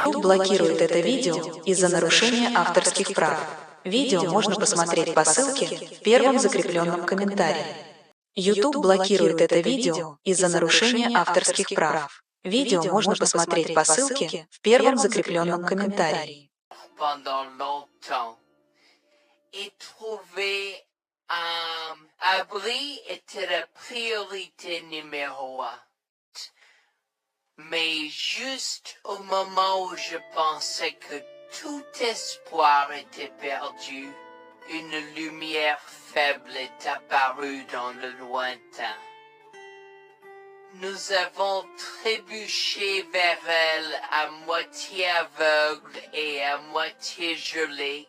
YouTube блокирует это видео из-за нарушения авторских прав. Видео можно посмотреть по ссылке в первом закрепленном комментарии. YouTube блокирует это видео из-за нарушения авторских прав. Видео можно посмотреть по ссылке в первом закрепленном комментарии. Pendant longtemps, et trouver un abri était la priorité numéro un. Mais juste au moment où je pensais que tout espoir était perdu, une lumière faible est apparue dans le lointain. Nous avons trébuché vers elle à moitié aveugle et à moitié gelé,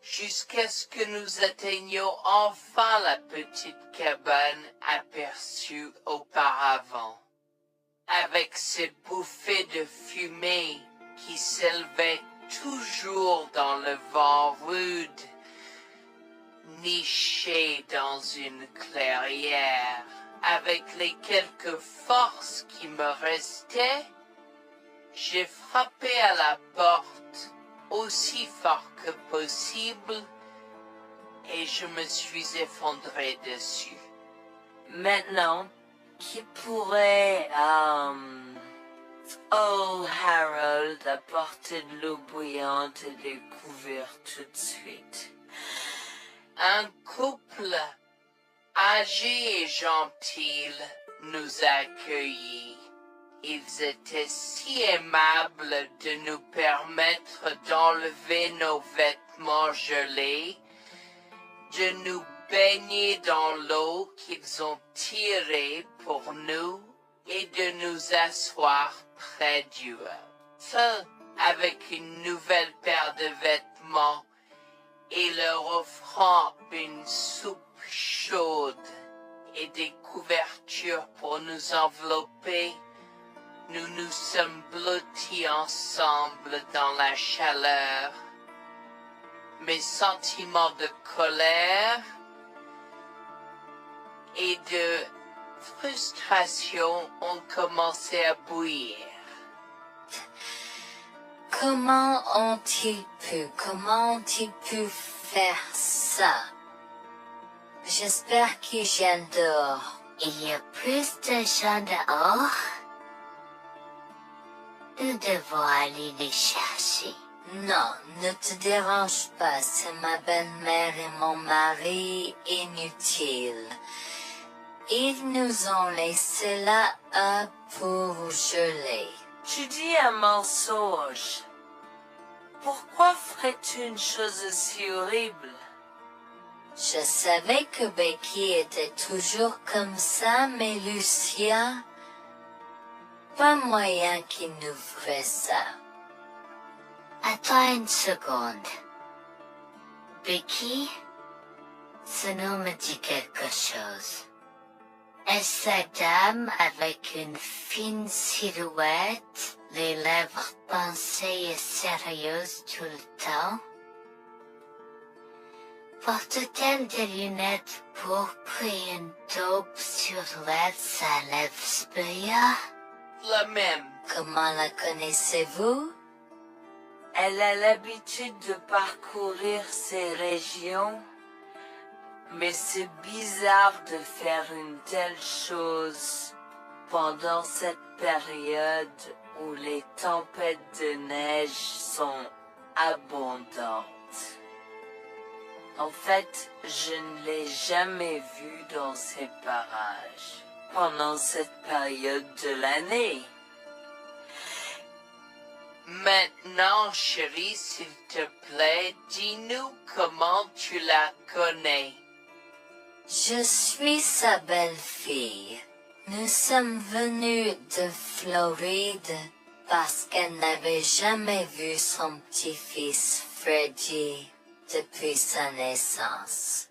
jusqu'à ce que nous atteignions enfin la petite cabane aperçue auparavant. Avec ces bouffées de fumée qui s'élevaient toujours dans le vent rude, nichées dans une clairière, avec les quelques forces qui me restaient, j'ai frappé à la porte aussi fort que possible et je me suis effondré dessus. Maintenant, qui pourrait, oh Harold, apporter de l'eau bouillante et des couverts tout de suite? Un couple âgé et gentil nous a accueillis. Ils étaient si aimables de nous permettre d'enlever nos vêtements gelés, de nous baigner dans l'eau qu'ils ont tirée pour nous et de nous asseoir près du feu avec une nouvelle paire de vêtements et leur offrant une soupe chaude et des couvertures pour nous envelopper. Nous nous sommes blottis ensemble dans la chaleur. Mes sentiments de colère et de frustration ont commencé à bouillir. Comment ont-ils pu faire ça? J'espère qu'ils viennent dehors. Il y a plus de gens dehors? Nous devons aller les chercher. Non, ne te dérange pas, c'est ma belle-mère et mon mari inutiles. Ils nous ont laissés là pour geler. Tu dis un mensonge. Pourquoi ferais-tu une chose aussi horrible? Je savais que Becky était toujours comme ça, mais Lucia, pas moyen qu'il nous ferait ça. Attends une seconde. Becky, ce nom me dit quelque chose. Est-ce la dame avec une fine silhouette, les lèvres pincées et sérieuses tout le temps? Porte-t-elle des lunettes pourpres et une taupe sur sa lèvre supérieure? La même. Comment la connaissez-vous? Elle a l'habitude de parcourir ces régions, mais c'est bizarre de faire une telle chose pendant cette période où les tempêtes de neige sont abondantes. En fait, je ne l'ai jamais vue dans ces parages pendant cette période de l'année. Maintenant, chérie, s'il te plaît, dis-nous comment tu la connais. Je suis sa belle-fille. Nous sommes venus de Floride parce qu'elle n'avait jamais vu son petit-fils Freddie depuis sa naissance.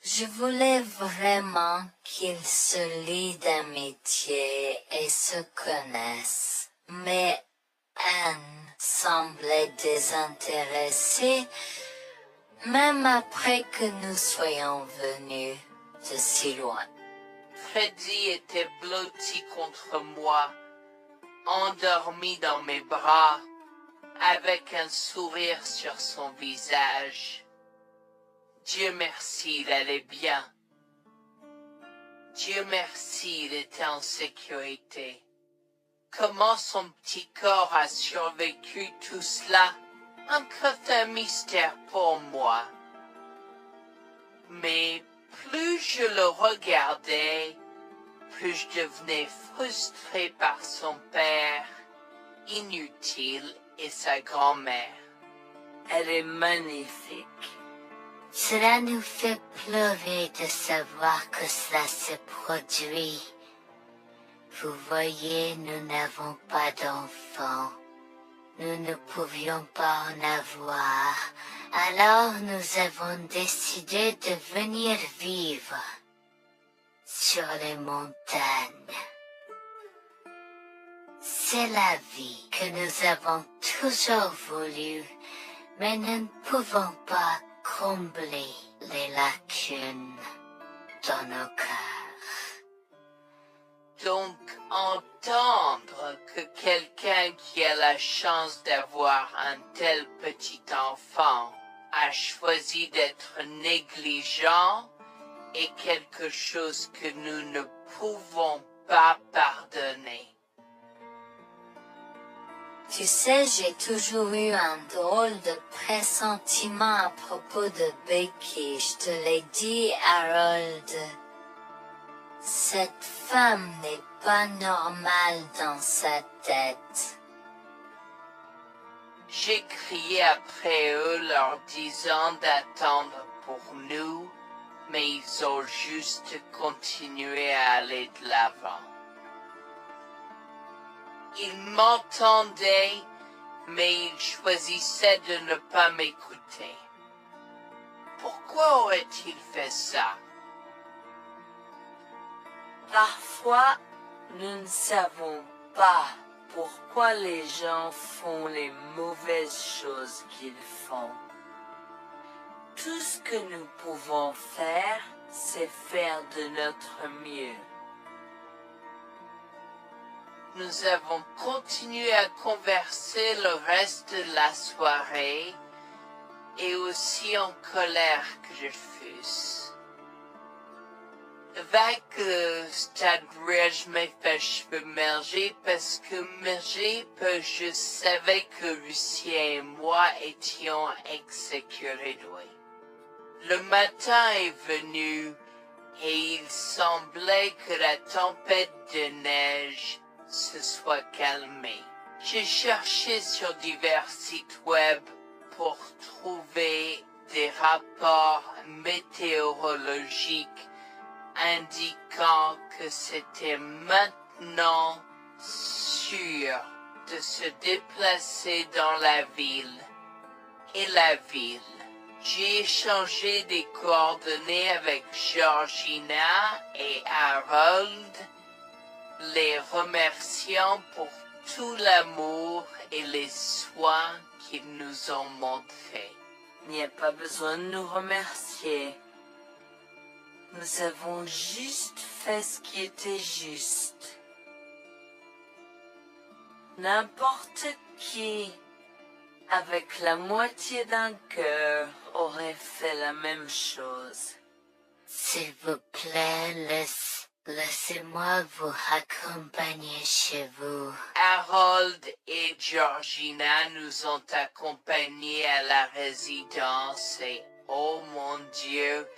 Je voulais vraiment qu'ils se lient d'amitié et se connaissent, mais Anne semblait désintéressée, même après que nous soyons venus de si loin. Freddie était blotti contre moi, endormi dans mes bras, avec un sourire sur son visage. Dieu merci, il allait bien. Dieu merci, il était en sécurité. Comment son petit corps a survécu tout cela? Encore un mystère pour moi. Mais plus je le regardais, plus je devenais frustré par son père, inutile, et sa grand-mère. Elle est magnifique. Cela nous fait pleurer de savoir que cela se produit. Vous voyez, nous n'avons pas d'enfants. Nous ne pouvions pas en avoir. Alors nous avons décidé de venir vivre sur les montagnes. C'est la vie que nous avons toujours voulu, mais nous ne pouvons pas combler les lacunes dans nos cœurs. Donc, entendre que quelqu'un qui a la chance d'avoir un tel petit enfant a choisi d'être négligent est quelque chose que nous ne pouvons pas pardonner. Tu sais, j'ai toujours eu un drôle de pressentiment à propos de Becky, je te l'ai dit, Harold. Cette femme n'est pas normale dans sa tête. J'ai crié après eux leur disant d'attendre pour nous, mais ils ont juste continué à aller de l'avant. Ils m'entendaient, mais ils choisissaient de ne pas m'écouter. Pourquoi aurait-il fait ça? Parfois, nous ne savons pas pourquoi les gens font les mauvaises choses qu'ils font. Tout ce que nous pouvons faire, c'est faire de notre mieux. Nous avons continué à converser le reste de la soirée, et aussi en colère que je fusse. Avec le stade où je me fais cheveux merger parce que je savais que Lucien et moi étions exécutés. Le matin est venu, et il semblait que la tempête de neige se soit calmée. J'ai cherché sur divers sites web pour trouver des rapports météorologiques indiquant que c'était maintenant sûr de se déplacer dans la ville. Et la ville. J'ai échangé des coordonnées avec Georgina et Harold, les remerciant pour tout l'amour et les soins qu'ils nous ont montrés. Il n'y a pas besoin de nous remercier. Nous avons juste fait ce qui était juste. N'importe qui, avec la moitié d'un cœur, aurait fait la même chose. S'il vous plaît, laissez-moi vous accompagner chez vous. Harold et Georgina nous ont accompagnés à la résidence et, oh mon Dieu,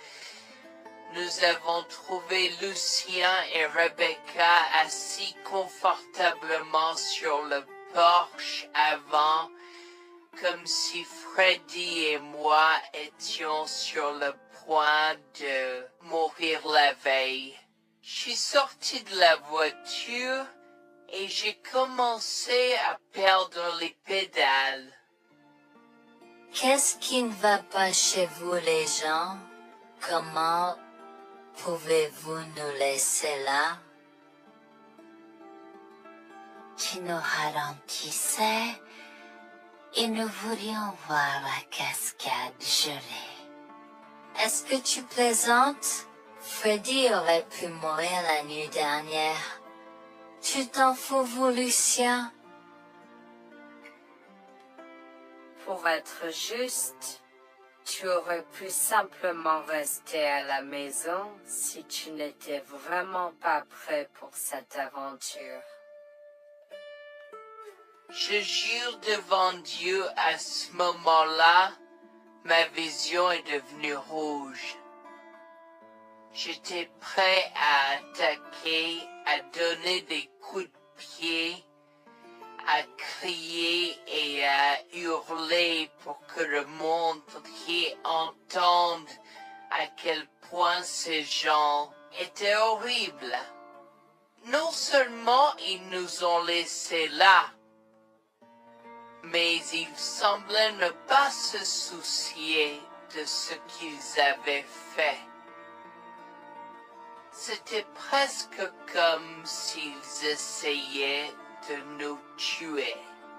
nous avons trouvé Lucien et Rebecca assis confortablement sur le porche avant, comme si Freddy et moi étions sur le point de mourir la veille. Je suis sorti de la voiture et j'ai commencé à perdre les pédales. Qu'est-ce qui ne va pas chez vous, les gens? Comment pouvez-vous nous laisser là? Tu nous ralentissais et nous voulions voir la cascade gelée. Est-ce que tu plaisantes? Freddy aurait pu mourir la nuit dernière. Tu t'en fous, vous, Lucien? Pour être juste, tu aurais pu simplement rester à la maison si tu n'étais vraiment pas prêt pour cette aventure. Je jure devant Dieu, à ce moment-là, ma vision est devenue rouge. J'étais prêt à attaquer, à donner des coups de pied, à crier et à hurler pour que le monde entier entende à quel point ces gens étaient horribles. Non seulement ils nous ont laissés là, mais ils semblaient ne pas se soucier de ce qu'ils avaient fait. C'était presque comme s'ils essayaient de nous tuer.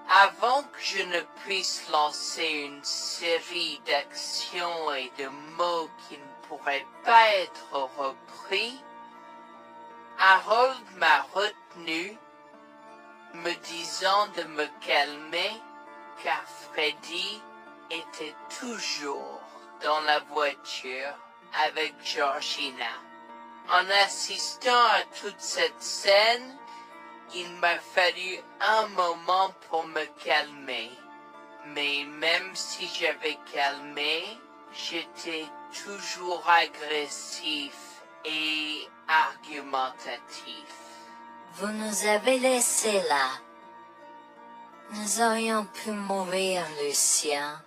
Avant que je ne puisse lancer une série d'actions et de mots qui ne pourraient pas être repris, Harold m'a retenu, me disant de me calmer, car Freddy était toujours dans la voiture avec Georgina. En assistant à toute cette scène, il m'a fallu un moment pour me calmer. Mais même si j'avais calmé, j'étais toujours agressif et argumentatif. Vous nous avez laissés là. Nous aurions pu mourir, Lucien.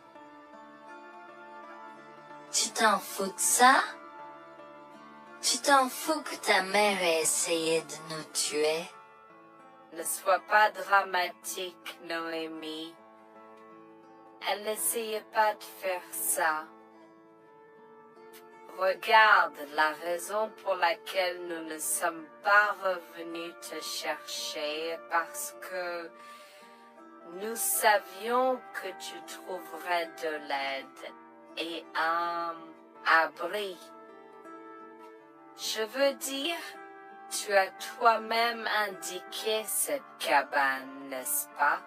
Tu t'en fous de ça? Tu t'en fous que ta mère ait essayé de nous tuer? Ne sois pas dramatique, Noémie. Elle n'essayait pas de faire ça. Regarde, la raison pour laquelle nous ne sommes pas revenus te chercher est parce que nous savions que tu trouverais de l'aide et un abri. Je veux dire, tu as toi-même indiqué cette cabane, n'est-ce pas?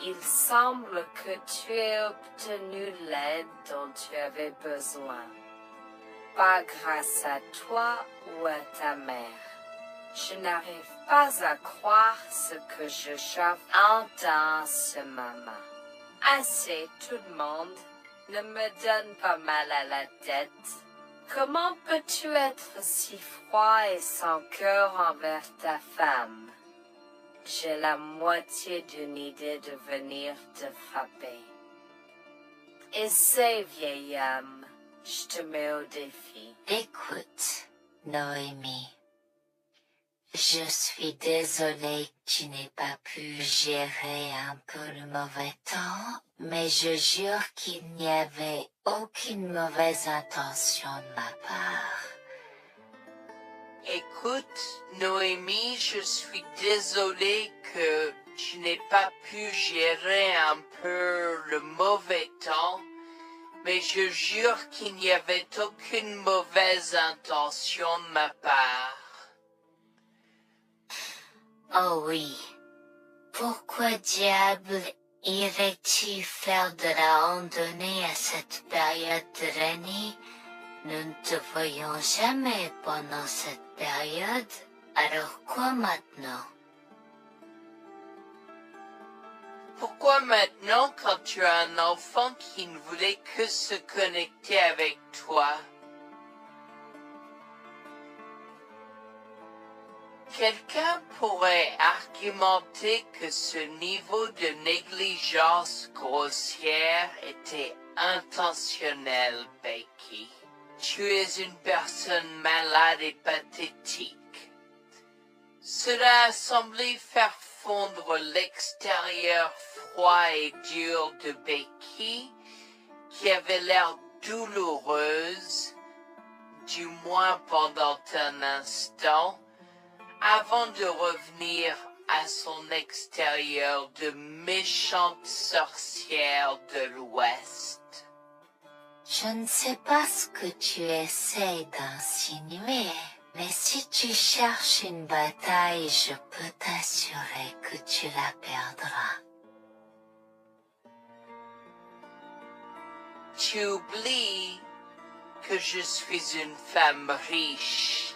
Il semble que tu aies obtenu l'aide dont tu avais besoin. Pas grâce à toi ou à ta mère. Je n'arrive pas à croire ce que j'entends en ce moment. Assez, tout le monde. Ne me donne pas mal à la tête. Comment peux-tu être si froid et sans cœur envers ta femme? J'ai la moitié d'une idée de venir te frapper. Essaie, vieil homme, je te mets au défi. Écoute, Noémie. Je suis désolée que tu n'aies pas pu gérer un peu le mauvais temps, mais je jure qu'il n'y avait aucune mauvaise intention de ma part. Écoute, Noémie, je suis désolé que tu n'aies pas pu gérer un peu le mauvais temps, mais je jure qu'il n'y avait aucune mauvaise intention de ma part. Oh oui. Pourquoi diable irais-tu faire de la randonnée à cette période de l'année? Nous ne te voyons jamais pendant cette période, alors quoi maintenant? Pourquoi maintenant quand tu as un enfant qui ne voulait que se connecter avec toi? Quelqu'un pourrait argumenter que ce niveau de négligence grossière était intentionnel, Becky. Tu es une personne malade et pathétique. Cela a semblé faire fondre l'extérieur froid et dur de Becky, qui avait l'air douloureuse, du moins pendant un instant, avant de revenir à son extérieur de méchante sorcière de l'Ouest. Je ne sais pas ce que tu essaies d'insinuer, Mais si tu cherches une bataille, je peux t'assurer que tu la perdras. Tu oublies que je suis une femme riche.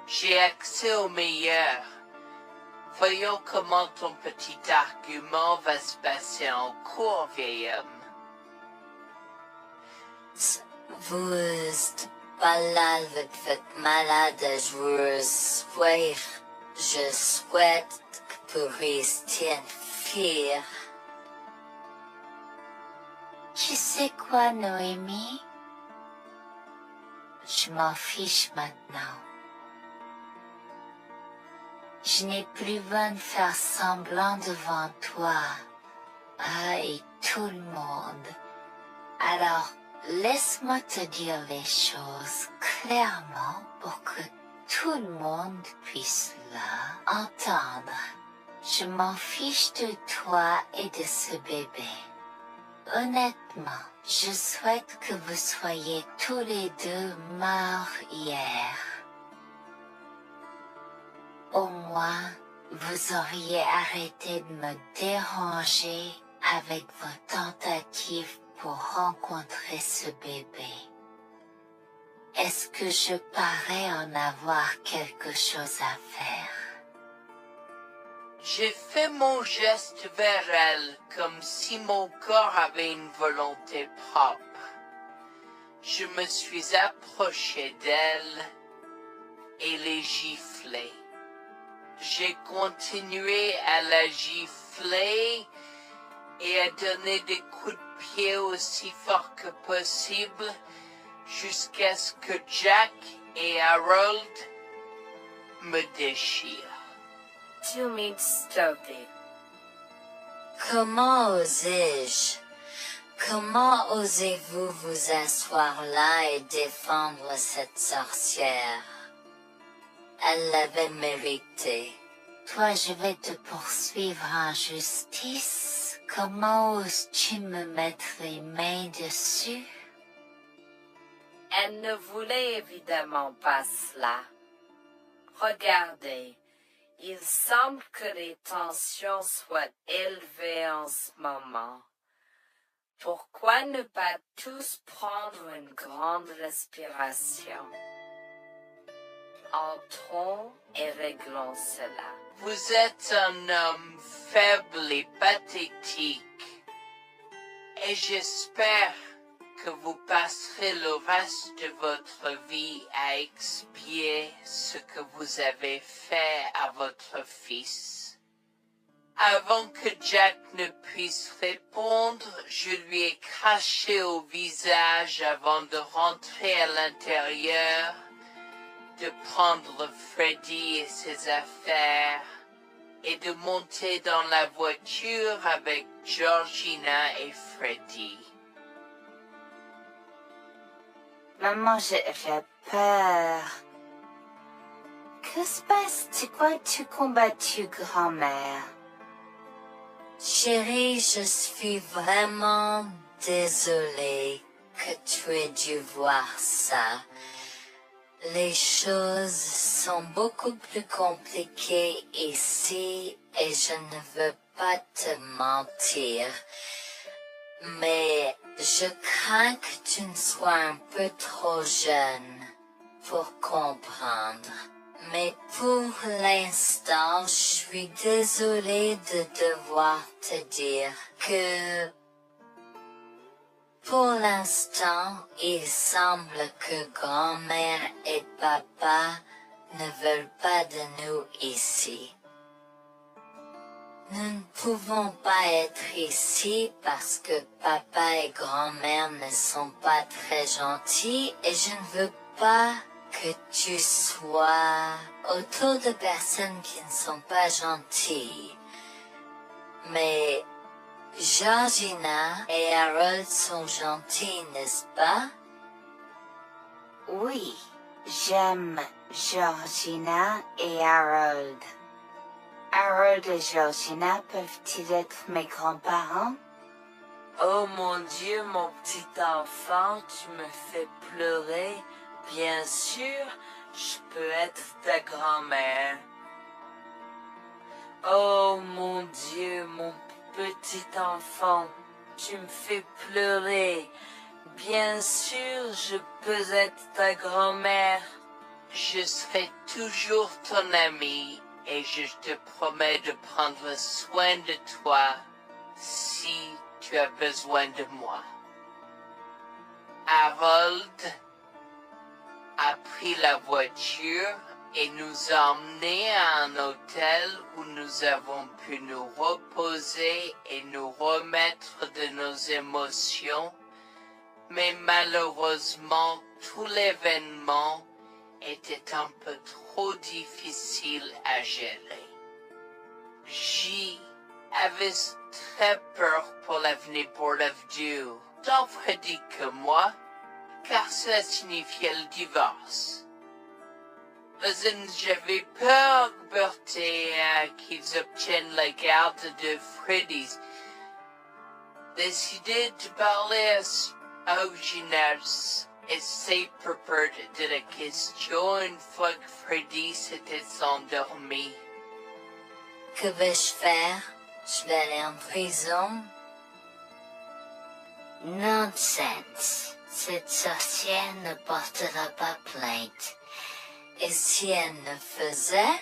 J'ai accès au meilleur. Voyons comment ton petit argument va se passer en cours, vieil homme. Vous êtes pas là avec votre malade à jouer soir. Je souhaite que vous restiez fiers. Tu sais quoi, Noémie? Je m'en fiche maintenant. Je n'ai plus besoin de faire semblant devant toi. Et tout le monde. Alors, laisse-moi te dire les choses clairement pour que tout le monde puisse entendre. Je m'en fiche de toi et de ce bébé. Honnêtement, je souhaite que vous soyez tous les deux morts hier. Au moins, vous auriez arrêté de me déranger avec vos tentatives pour rencontrer ce bébé. Est-ce que je parais en avoir quelque chose à faire? J'ai fait mon geste vers elle comme si mon corps avait une volonté propre. Je me suis approché d'elle et l'ai giflée. J'ai continué à la gifler et à donner des coups de pied aussi forts que possible jusqu'à ce que Jack et Harold me déchirent. Tu m'instopper. Comment osais-je? Comment osez-vous vous asseoir là et défendre cette sorcière? Elle l'avait mérité. Toi, je vais te poursuivre en justice. Comment oses-tu me mettre les mains dessus? Elle ne voulait évidemment pas cela. Regardez, il semble que les tensions soient élevées en ce moment. Pourquoi ne pas tous prendre une grande respiration? Entrons et réglons cela. Vous êtes un homme faible et pathétique, et j'espère que vous passerez le reste de votre vie à expier ce que vous avez fait à votre fils. Avant que Jack ne puisse répondre, je lui ai craché au visage avant de rentrer à l'intérieur, de prendre Freddy et ses affaires, et de monter dans la voiture avec Georgina et Freddy. Maman, j'ai peur. Que se passe-t-il? Pourquoi tu combattu, grand-mère? Chérie, je suis vraiment désolée que tu aies dû voir ça. Les choses sont beaucoup plus compliquées ici et je ne veux pas te mentir. Mais je crains que tu ne sois un peu trop jeune pour comprendre. Mais pour l'instant, je suis désolée de devoir te dire que pour l'instant, il semble que grand-mère et papa ne veulent pas de nous ici. Nous ne pouvons pas être ici parce que papa et grand-mère ne sont pas très gentils et je ne veux pas que tu sois autour de personnes qui ne sont pas gentilles. Mais Georgina et Harold sont gentils, n'est-ce pas? Oui, j'aime Georgina et Harold. Harold et Georgina peuvent-ils être mes grands-parents? Oh mon Dieu, mon petit enfant, tu me fais pleurer. Bien sûr, je peux être ta grand-mère? Oh mon Dieu, mon petit enfant, tu me fais pleurer. Bien sûr, je peux être ta grand-mère. Je serai toujours ton ami et je te promets de prendre soin de toi si tu as besoin de moi. Harold a pris la voiture et nous a emmenés à un hôtel où nous avons pu nous reposer et nous remettre de nos émotions, mais malheureusement tout l'événement était un peu trop difficile à gérer. J'y avais très peur pour l'avenir pour Dieu, tant Freddy que moi, car cela signifiait le divorce. Mais j'avais peur, Bertie, qu'ils obtiennent la garde de Freddy. Décidé de parler au gymnase et c'est propos de la question une fois que Freddy s'était endormi. Que vais-je faire? Je vais aller en prison? Nonsense. Cette sorcière ne portera pas plainte. Et si elle ne faisait?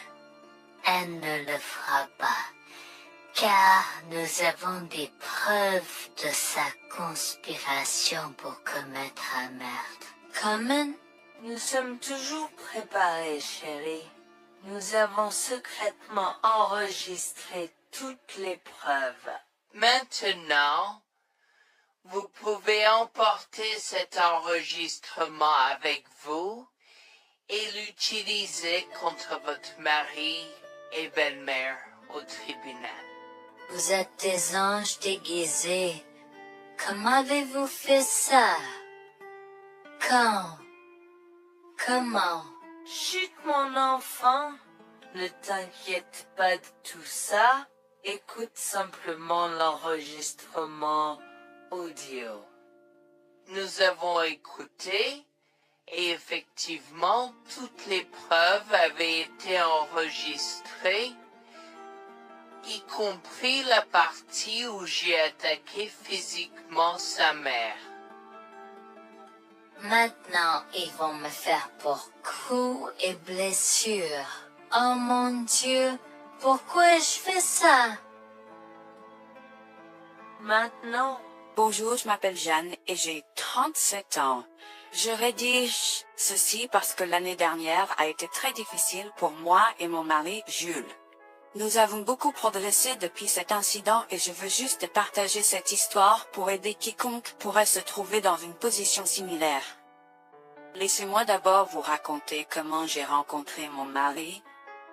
Elle ne le fera pas. Car nous avons des preuves de sa conspiration pour commettre un meurtre. Comment? Nous sommes toujours préparés, chérie. Nous avons secrètement enregistré toutes les preuves. Maintenant, vous pouvez emporter cet enregistrement avec vous et l'utiliser contre votre mari et belle-mère au tribunal. Vous êtes des anges déguisés. Comment avez-vous fait ça? Quand? Comment? Chut, mon enfant, ne t'inquiète pas de tout ça. Écoute simplement l'enregistrement audio. Nous avons écouté et effectivement toutes les preuves avaient été enregistrées, y compris la partie où j'ai attaqué physiquement sa mère. Maintenant, ils vont me faire pour coups et blessures. Oh mon Dieu, pourquoi je fais ça? Maintenant, Bonjour, je m'appelle Jeanne et j'ai 37 ans. Je rédige ceci parce que l'année dernière a été très difficile pour moi et mon mari Jules. Nous avons beaucoup progressé depuis cet incident et je veux juste partager cette histoire pour aider quiconque pourrait se trouver dans une position similaire. Laissez-moi d'abord vous raconter comment j'ai rencontré mon mari,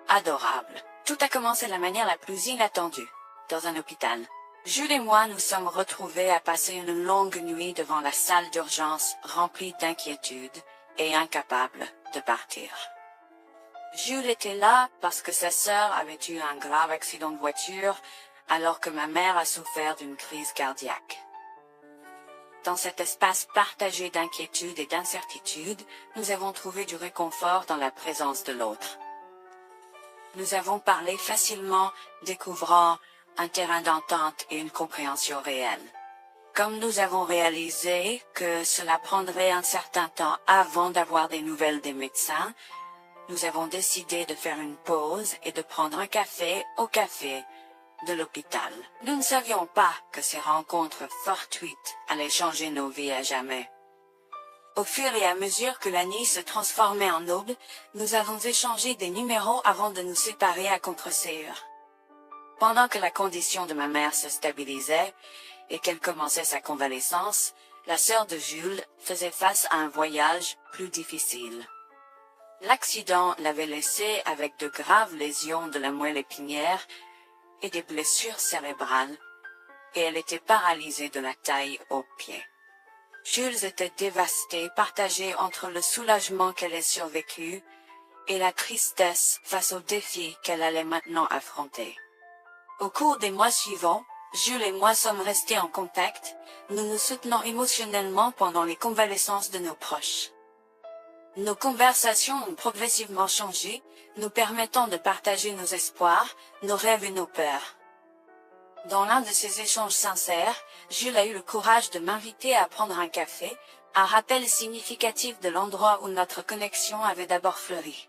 adorable. Tout a commencé de la manière la plus inattendue, dans un hôpital. Jules et moi nous sommes retrouvés à passer une longue nuit devant la salle d'urgence remplie d'inquiétude et incapables de partir. Jules était là parce que sa sœur avait eu un grave accident de voiture alors que ma mère a souffert d'une crise cardiaque. Dans cet espace partagé d'inquiétude et d'incertitude, nous avons trouvé du réconfort dans la présence de l'autre. Nous avons parlé facilement, découvrant un terrain d'entente et une compréhension réelle. Comme nous avons réalisé que cela prendrait un certain temps avant d'avoir des nouvelles des médecins, nous avons décidé de faire une pause et de prendre un café au café de l'hôpital. Nous ne savions pas que ces rencontres fortuites allaient changer nos vies à jamais. Au fur et à mesure que la nuit se transformait en aube, nous avons échangé des numéros avant de nous séparer à contre-séance. Pendant que la condition de ma mère se stabilisait et qu'elle commençait sa convalescence, la sœur de Jules faisait face à un voyage plus difficile. L'accident l'avait laissée avec de graves lésions de la moelle épinière et des blessures cérébrales, et elle était paralysée de la taille aux pieds. Jules était dévasté, partagé entre le soulagement qu'elle ait survécu et la tristesse face aux défis qu'elle allait maintenant affronter. Au cours des mois suivants, Jules et moi sommes restés en contact, nous nous soutenons émotionnellement pendant les convalescences de nos proches. Nos conversations ont progressivement changé, nous permettant de partager nos espoirs, nos rêves et nos peurs. Dans l'un de ces échanges sincères, Jules a eu le courage de m'inviter à prendre un café, un rappel significatif de l'endroit où notre connexion avait d'abord fleuri.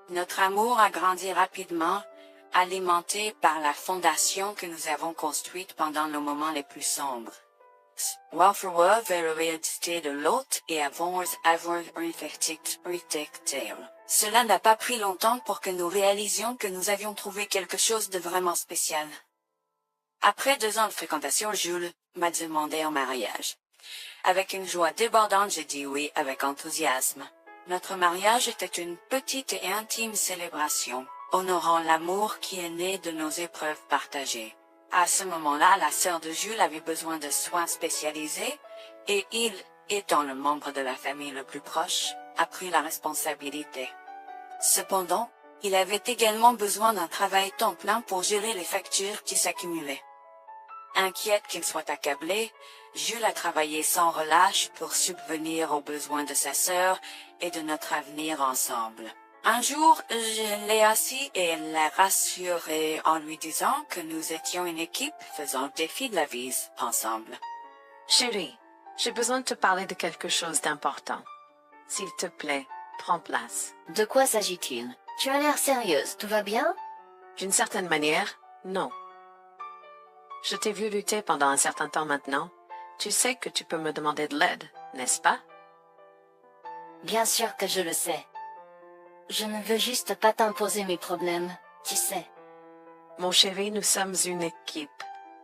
Notre amour a grandi rapidement, alimenté par la fondation que nous avons construite pendant nos moments les plus sombres. Welfare vers l'identité de l'autre et avoir Cela n'a pas pris longtemps pour que nous réalisions que nous avions trouvé quelque chose de vraiment spécial. Après 2 ans de fréquentation, Jules m'a demandé en mariage. Avec une joie débordante, j'ai dit oui avec enthousiasme. Notre mariage était une petite et intime célébration, honorant l'amour qui est né de nos épreuves partagées. À ce moment-là, la sœur de Jules avait besoin de soins spécialisés, et il, étant le membre de la famille le plus proche, a pris la responsabilité. Cependant, il avait également besoin d'un travail temps plein pour gérer les factures qui s'accumulaient. Inquiète qu'il soit accablé, Jules a travaillé sans relâche pour subvenir aux besoins de sa sœur et de notre avenir ensemble. Un jour, je l'ai assis et l'ai rassuré en lui disant que nous étions une équipe faisant le défi de la vie ensemble. Chérie, j'ai besoin de te parler de quelque chose d'important. S'il te plaît, prends place. De quoi s'agit-il? Tu as l'air sérieuse, tout va bien? D'une certaine manière, non. Je t'ai vu lutter pendant un certain temps maintenant. Tu sais que tu peux me demander de l'aide, n'est-ce pas? Bien sûr que je le sais. Je ne veux juste pas t'imposer mes problèmes, tu sais. Mon chéri, nous sommes une équipe.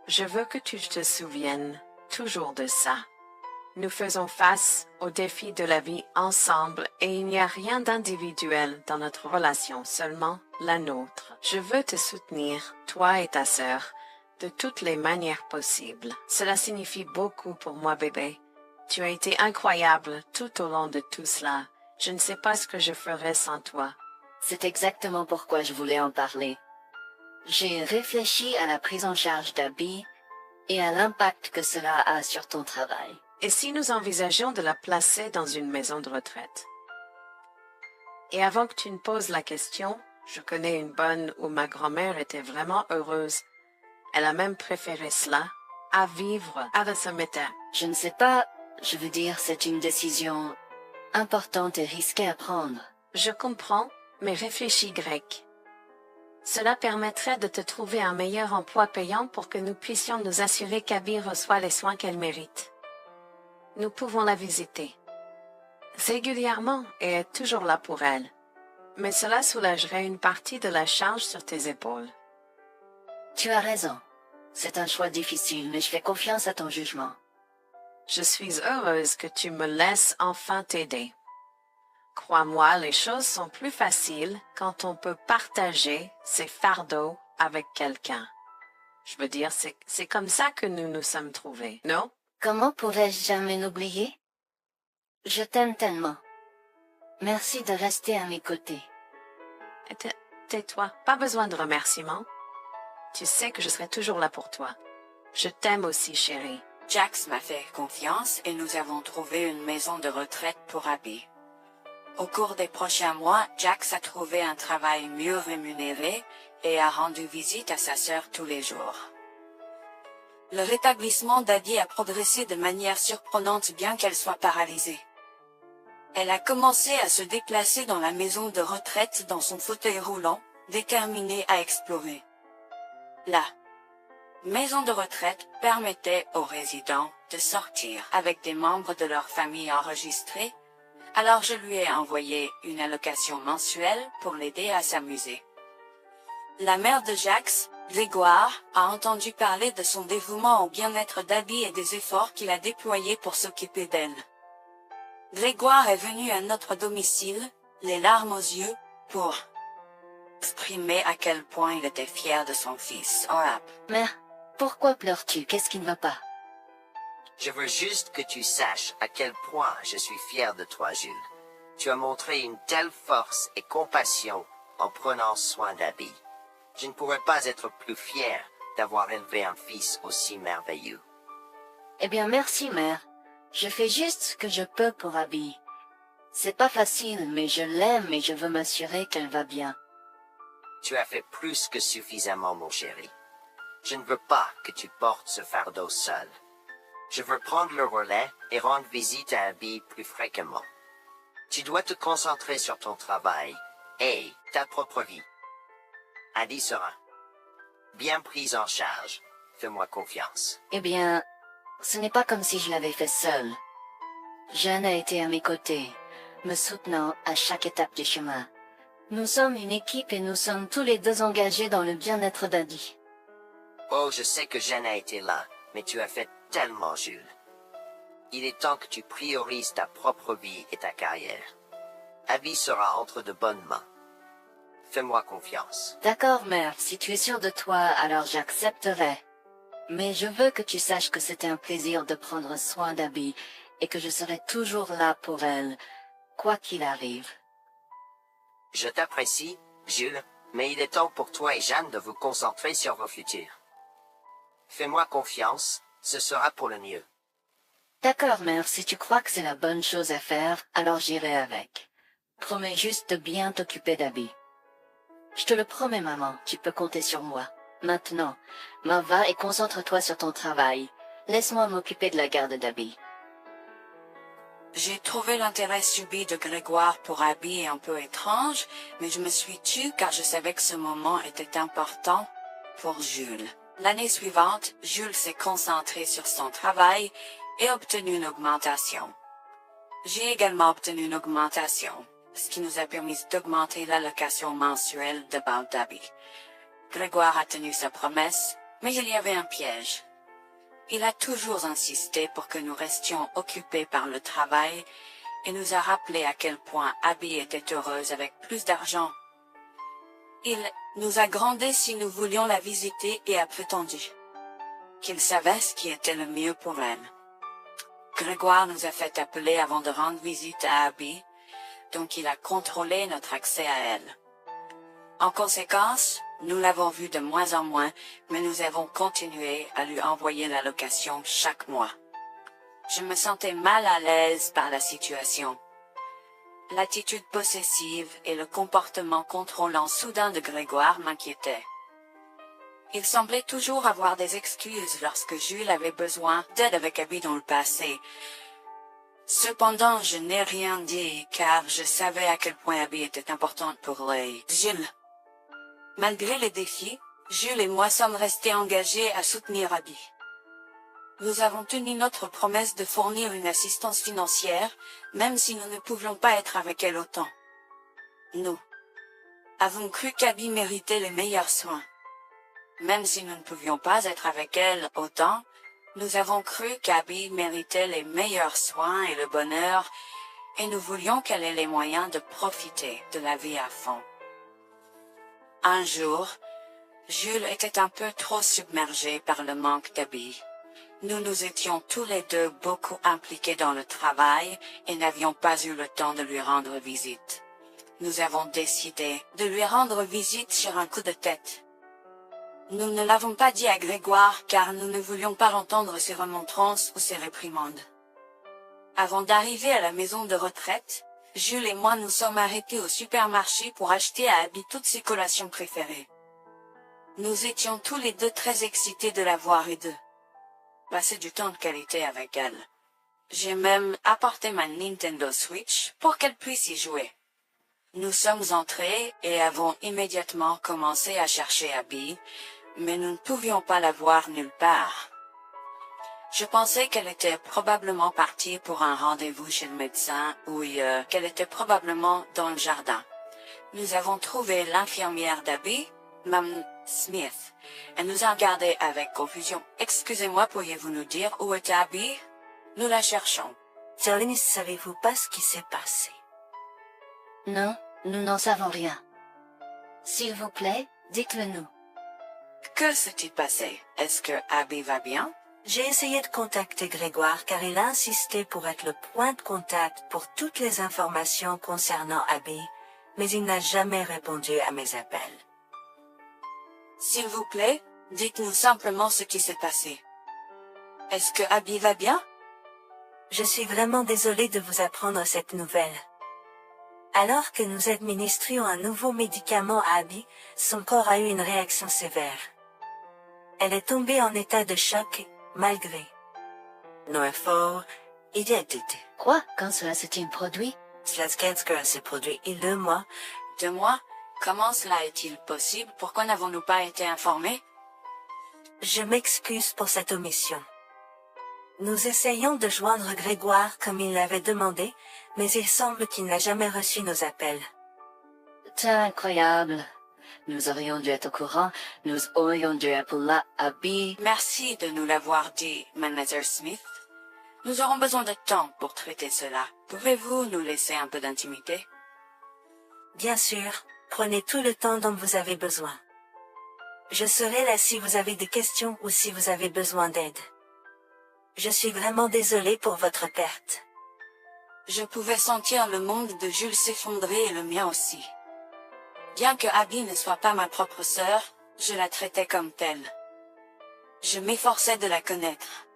Je veux que tu te souviennes toujours de ça. Nous faisons face aux défis de la vie ensemble et il n'y a rien d'individuel dans notre relation, seulement la nôtre. Je veux te soutenir, toi et ta sœur, de toutes les manières possibles. Cela signifie beaucoup pour moi, bébé. Tu as été incroyable tout au long de tout cela. Je ne sais pas ce que je ferais sans toi. C'est exactement pourquoi je voulais en parler. J'ai réfléchi à la prise en charge d'Abby et à l'impact que cela a sur ton travail. Et si nous envisageons de la placer dans une maison de retraite? Et avant que tu ne poses la question, je connais une bonne où ma grand-mère était vraiment heureuse. Elle a même préféré cela à vivre à Sameta. Je ne sais pas, je veux dire, c'est une décision importante et risquée à prendre. Je comprends, mais réfléchis grec. Cela permettrait de te trouver un meilleur emploi payant pour que nous puissions nous assurer qu'Abby reçoit les soins qu'elle mérite. Nous pouvons la visiter régulièrement et être toujours là pour elle. Mais cela soulagerait une partie de la charge sur tes épaules. Tu as raison. C'est un choix difficile, mais je fais confiance à ton jugement. Je suis heureuse que tu me laisses enfin t'aider. Crois-moi, les choses sont plus faciles quand on peut partager ses fardeaux avec quelqu'un. Je veux dire, c'est comme ça que nous nous sommes trouvés, non? Comment pourrais-je jamais l'oublier? Je t'aime tellement. Merci de rester à mes côtés. Tais-toi, pas besoin de remerciements. Tu sais que je serai toujours là pour toi. Je t'aime aussi, chérie. Jax m'a fait confiance et nous avons trouvé une maison de retraite pour Abby. Au cours des prochains mois, Jax a trouvé un travail mieux rémunéré et a rendu visite à sa sœur tous les jours. Le rétablissement d'Abby a progressé de manière surprenante bien qu'elle soit paralysée. Elle a commencé à se déplacer dans la maison de retraite dans son fauteuil roulant, déterminée à explorer. La maison de retraite permettait aux résidents de sortir avec des membres de leur famille enregistrés, alors je lui ai envoyé une allocation mensuelle pour l'aider à s'amuser. La mère de Jax, Grégoire, a entendu parler de son dévouement au bien-être d'Abby et des efforts qu'il a déployés pour s'occuper d'elle. Grégoire est venu à notre domicile, les larmes aux yeux, pour exprimer à quel point il était fier de son fils. Mère, pourquoi pleures-tu? Qu'est-ce qui ne va pas? Je veux juste que tu saches à quel point je suis fier de toi, Jules. Tu as montré une telle force et compassion en prenant soin d'Abby. Je ne pourrais pas être plus fier d'avoir élevé un fils aussi merveilleux. Eh bien, merci, mère. Je fais juste ce que je peux pour Abby. C'est pas facile, mais je l'aime et je veux m'assurer qu'elle va bien. Tu as fait plus que suffisamment, mon chéri. Je ne veux pas que tu portes ce fardeau seul. Je veux prendre le relais et rendre visite à Abby plus fréquemment. Tu dois te concentrer sur ton travail et ta propre vie. Abby sera bien prise en charge. Fais-moi confiance. Eh bien, ce n'est pas comme si je l'avais fait seule. Jeanne a été à mes côtés, me soutenant à chaque étape du chemin. Nous sommes une équipe et nous sommes tous les deux engagés dans le bien-être d'Abby. Oh, je sais que Jeanne a été là, mais tu as fait tellement, Jules. Il est temps que tu priorises ta propre vie et ta carrière. Abby sera entre de bonnes mains. Fais-moi confiance. D'accord, mère, si tu es sûre de toi, alors j'accepterai. Mais je veux que tu saches que c'était un plaisir de prendre soin d'Abby et que je serai toujours là pour elle, quoi qu'il arrive. Je t'apprécie, Jules, mais il est temps pour toi et Jeanne de vous concentrer sur vos futurs. Fais-moi confiance, ce sera pour le mieux. D'accord, mère, si tu crois que c'est la bonne chose à faire, alors j'irai avec. Promets juste de bien t'occuper d'Abby. Je te le promets, maman, tu peux compter sur moi. Maintenant, va et concentre-toi sur ton travail. Laisse-moi m'occuper de la garde d'Abby. J'ai trouvé l'intérêt subi de Grégoire pour Abby un peu étrange, mais je me suis tue car je savais que ce moment était important pour Jules. L'année suivante, Jules s'est concentré sur son travail et obtenu une augmentation. J'ai également obtenu une augmentation, ce qui nous a permis d'augmenter l'allocation mensuelle de About d'Abby. Grégoire a tenu sa promesse, mais il y avait un piège. Il a toujours insisté pour que nous restions occupés par le travail et nous a rappelé à quel point Abby était heureuse avec plus d'argent. Il nous a grondé si nous voulions la visiter et a prétendu qu'il savait ce qui était le mieux pour elle. Grégoire nous a fait appeler avant de rendre visite à Abby, donc il a contrôlé notre accès à elle. En conséquence, nous l'avons vue de moins en moins, mais nous avons continué à lui envoyer l'allocation chaque mois. Je me sentais mal à l'aise par la situation. L'attitude possessive et le comportement contrôlant soudain de Grégoire m'inquiétaient. Il semblait toujours avoir des excuses lorsque Jules avait besoin d'aide avec Abby dans le passé. Cependant, je n'ai rien dit, car je savais à quel point Abby était importante pour Jules. Malgré les défis, Jules et moi sommes restés engagés à soutenir Abby. Nous avons tenu notre promesse de fournir une assistance financière, même si nous ne pouvions pas être avec elle autant. Nous avons cru qu'Abby méritait les meilleurs soins. Même si nous ne pouvions pas être avec elle autant, nous avons cru qu'Abby méritait les meilleurs soins et le bonheur, et nous voulions qu'elle ait les moyens de profiter de la vie à fond. Un jour, Jules était un peu trop submergé par le manque d'Abby. Nous nous étions tous les deux beaucoup impliqués dans le travail et n'avions pas eu le temps de lui rendre visite. Nous avons décidé de lui rendre visite sur un coup de tête. Nous ne l'avons pas dit à Grégoire car nous ne voulions pas entendre ses remontrances ou ses réprimandes. Avant d'arriver à la maison de retraite, Jules et moi nous sommes arrêtés au supermarché pour acheter à Abby toutes ses collations préférées. Nous étions tous les deux très excités de la voir et de passer du temps de qualité avec elle. J'ai même apporté ma Nintendo Switch pour qu'elle puisse y jouer. Nous sommes entrés et avons immédiatement commencé à chercher Abby, mais nous ne pouvions pas la voir nulle part. Je pensais qu'elle était probablement partie pour un rendez-vous chez le médecin ou qu'elle était probablement dans le jardin. Nous avons trouvé l'infirmière d'Abby, Mme Smith. Elle nous a regardés avec confusion. « Excusez-moi, pourriez-vous nous dire où est Abby? Nous la cherchons. » « Celine, savez-vous pas ce qui s'est passé? » Non, nous n'en savons rien. S'il vous plaît, dites-le nous. Que s'est-il passé? Est-ce que Abby va bien? J'ai essayé de contacter Grégoire car il a insisté pour être le point de contact pour toutes les informations concernant Abby, mais il n'a jamais répondu à mes appels. S'il vous plaît, dites-nous simplement ce qui s'est passé. Est-ce que Abby va bien? Je suis vraiment désolée de vous apprendre cette nouvelle. Alors que nous administrions un nouveau médicament à Abby, son corps a eu une réaction sévère. Elle est tombée en état de choc, malgré nos efforts. Il y a été. Quoi? Quand cela s'est-il produit? Cela s'est produit il y a 2 mois. 2 mois? Comment cela est-il possible? Pourquoi n'avons-nous pas été informés? Je m'excuse pour cette omission. Nous essayons de joindre Grégoire comme il l'avait demandé, mais il semble qu'il n'a jamais reçu nos appels. C'est incroyable. Nous aurions dû être au courant, nous aurions dû appeler là, Abby. Merci de nous l'avoir dit, Mademoiselle Smith. Nous aurons besoin de temps pour traiter cela. Pouvez-vous nous laisser un peu d'intimité? Bien sûr, prenez tout le temps dont vous avez besoin. Je serai là si vous avez des questions ou si vous avez besoin d'aide. Je suis vraiment désolée pour votre perte. Je pouvais sentir le monde de Jules s'effondrer et le mien aussi. Bien que Abby ne soit pas ma propre sœur, je la traitais comme telle. Je m'efforçais de la connaître.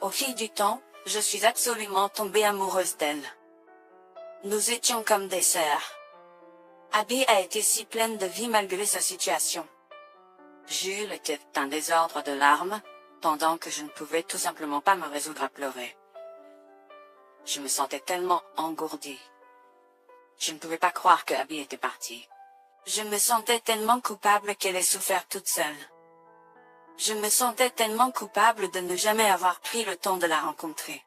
Au fil du temps, je suis absolument tombée amoureuse d'elle. Nous étions comme des sœurs. Abby a été si pleine de vie malgré sa situation. Jules était un désordre de larmes, pendant que je ne pouvais tout simplement pas me résoudre à pleurer. Je me sentais tellement engourdie. Je ne pouvais pas croire que Abby était partie. Je me sentais tellement coupable qu'elle ait souffert toute seule. Je me sentais tellement coupable de ne jamais avoir pris le temps de la rencontrer.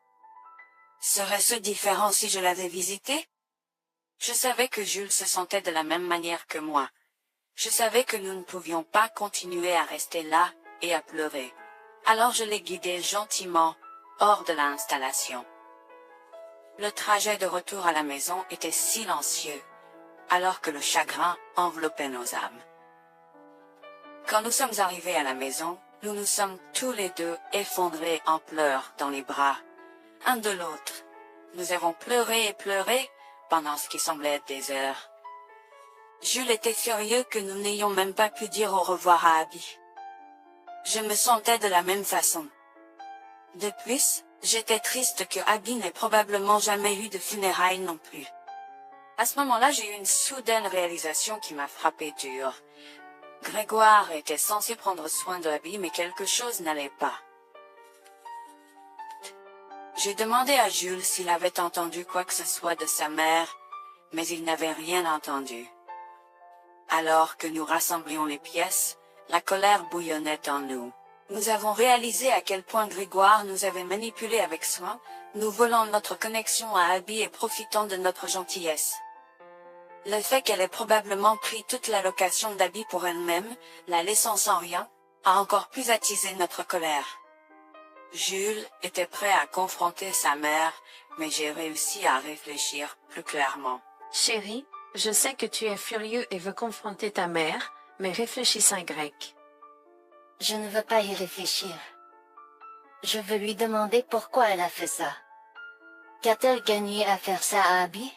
Serait-ce différent si je l'avais visitée? Je savais que Jules se sentait de la même manière que moi. Je savais que nous ne pouvions pas continuer à rester là et à pleurer. Alors je l'ai guidée gentiment hors de l'installation. Le trajet de retour à la maison était silencieux, alors que le chagrin enveloppait nos âmes. Quand nous sommes arrivés à la maison, nous nous sommes tous les deux effondrés en pleurs dans les bras, un de l'autre. Nous avons pleuré et pleuré pendant ce qui semblait être des heures. Jules était furieux que nous n'ayons même pas pu dire au revoir à Abby. Je me sentais de la même façon. De plus, j'étais triste que Abby n'ait probablement jamais eu de funérailles non plus. À ce moment-là, j'ai eu une soudaine réalisation qui m'a frappé dur. Grégoire était censé prendre soin de Abby, mais quelque chose n'allait pas. J'ai demandé à Jules s'il avait entendu quoi que ce soit de sa mère, mais il n'avait rien entendu. Alors que nous rassemblions les pièces, la colère bouillonnait en nous. Nous avons réalisé à quel point Grégoire nous avait manipulés avec soin, nous volant notre connexion à Abby et profitant de notre gentillesse. Le fait qu'elle ait probablement pris toute l'allocation d'Abby pour elle-même, la laissant sans rien, a encore plus attisé notre colère. Jules était prêt à confronter sa mère, mais j'ai réussi à réfléchir plus clairement. Chérie, je sais que tu es furieux et veux confronter ta mère, mais réfléchis en grec. Je ne veux pas y réfléchir. Je veux lui demander pourquoi elle a fait ça. Qu'a-t-elle gagné à faire ça à Abby?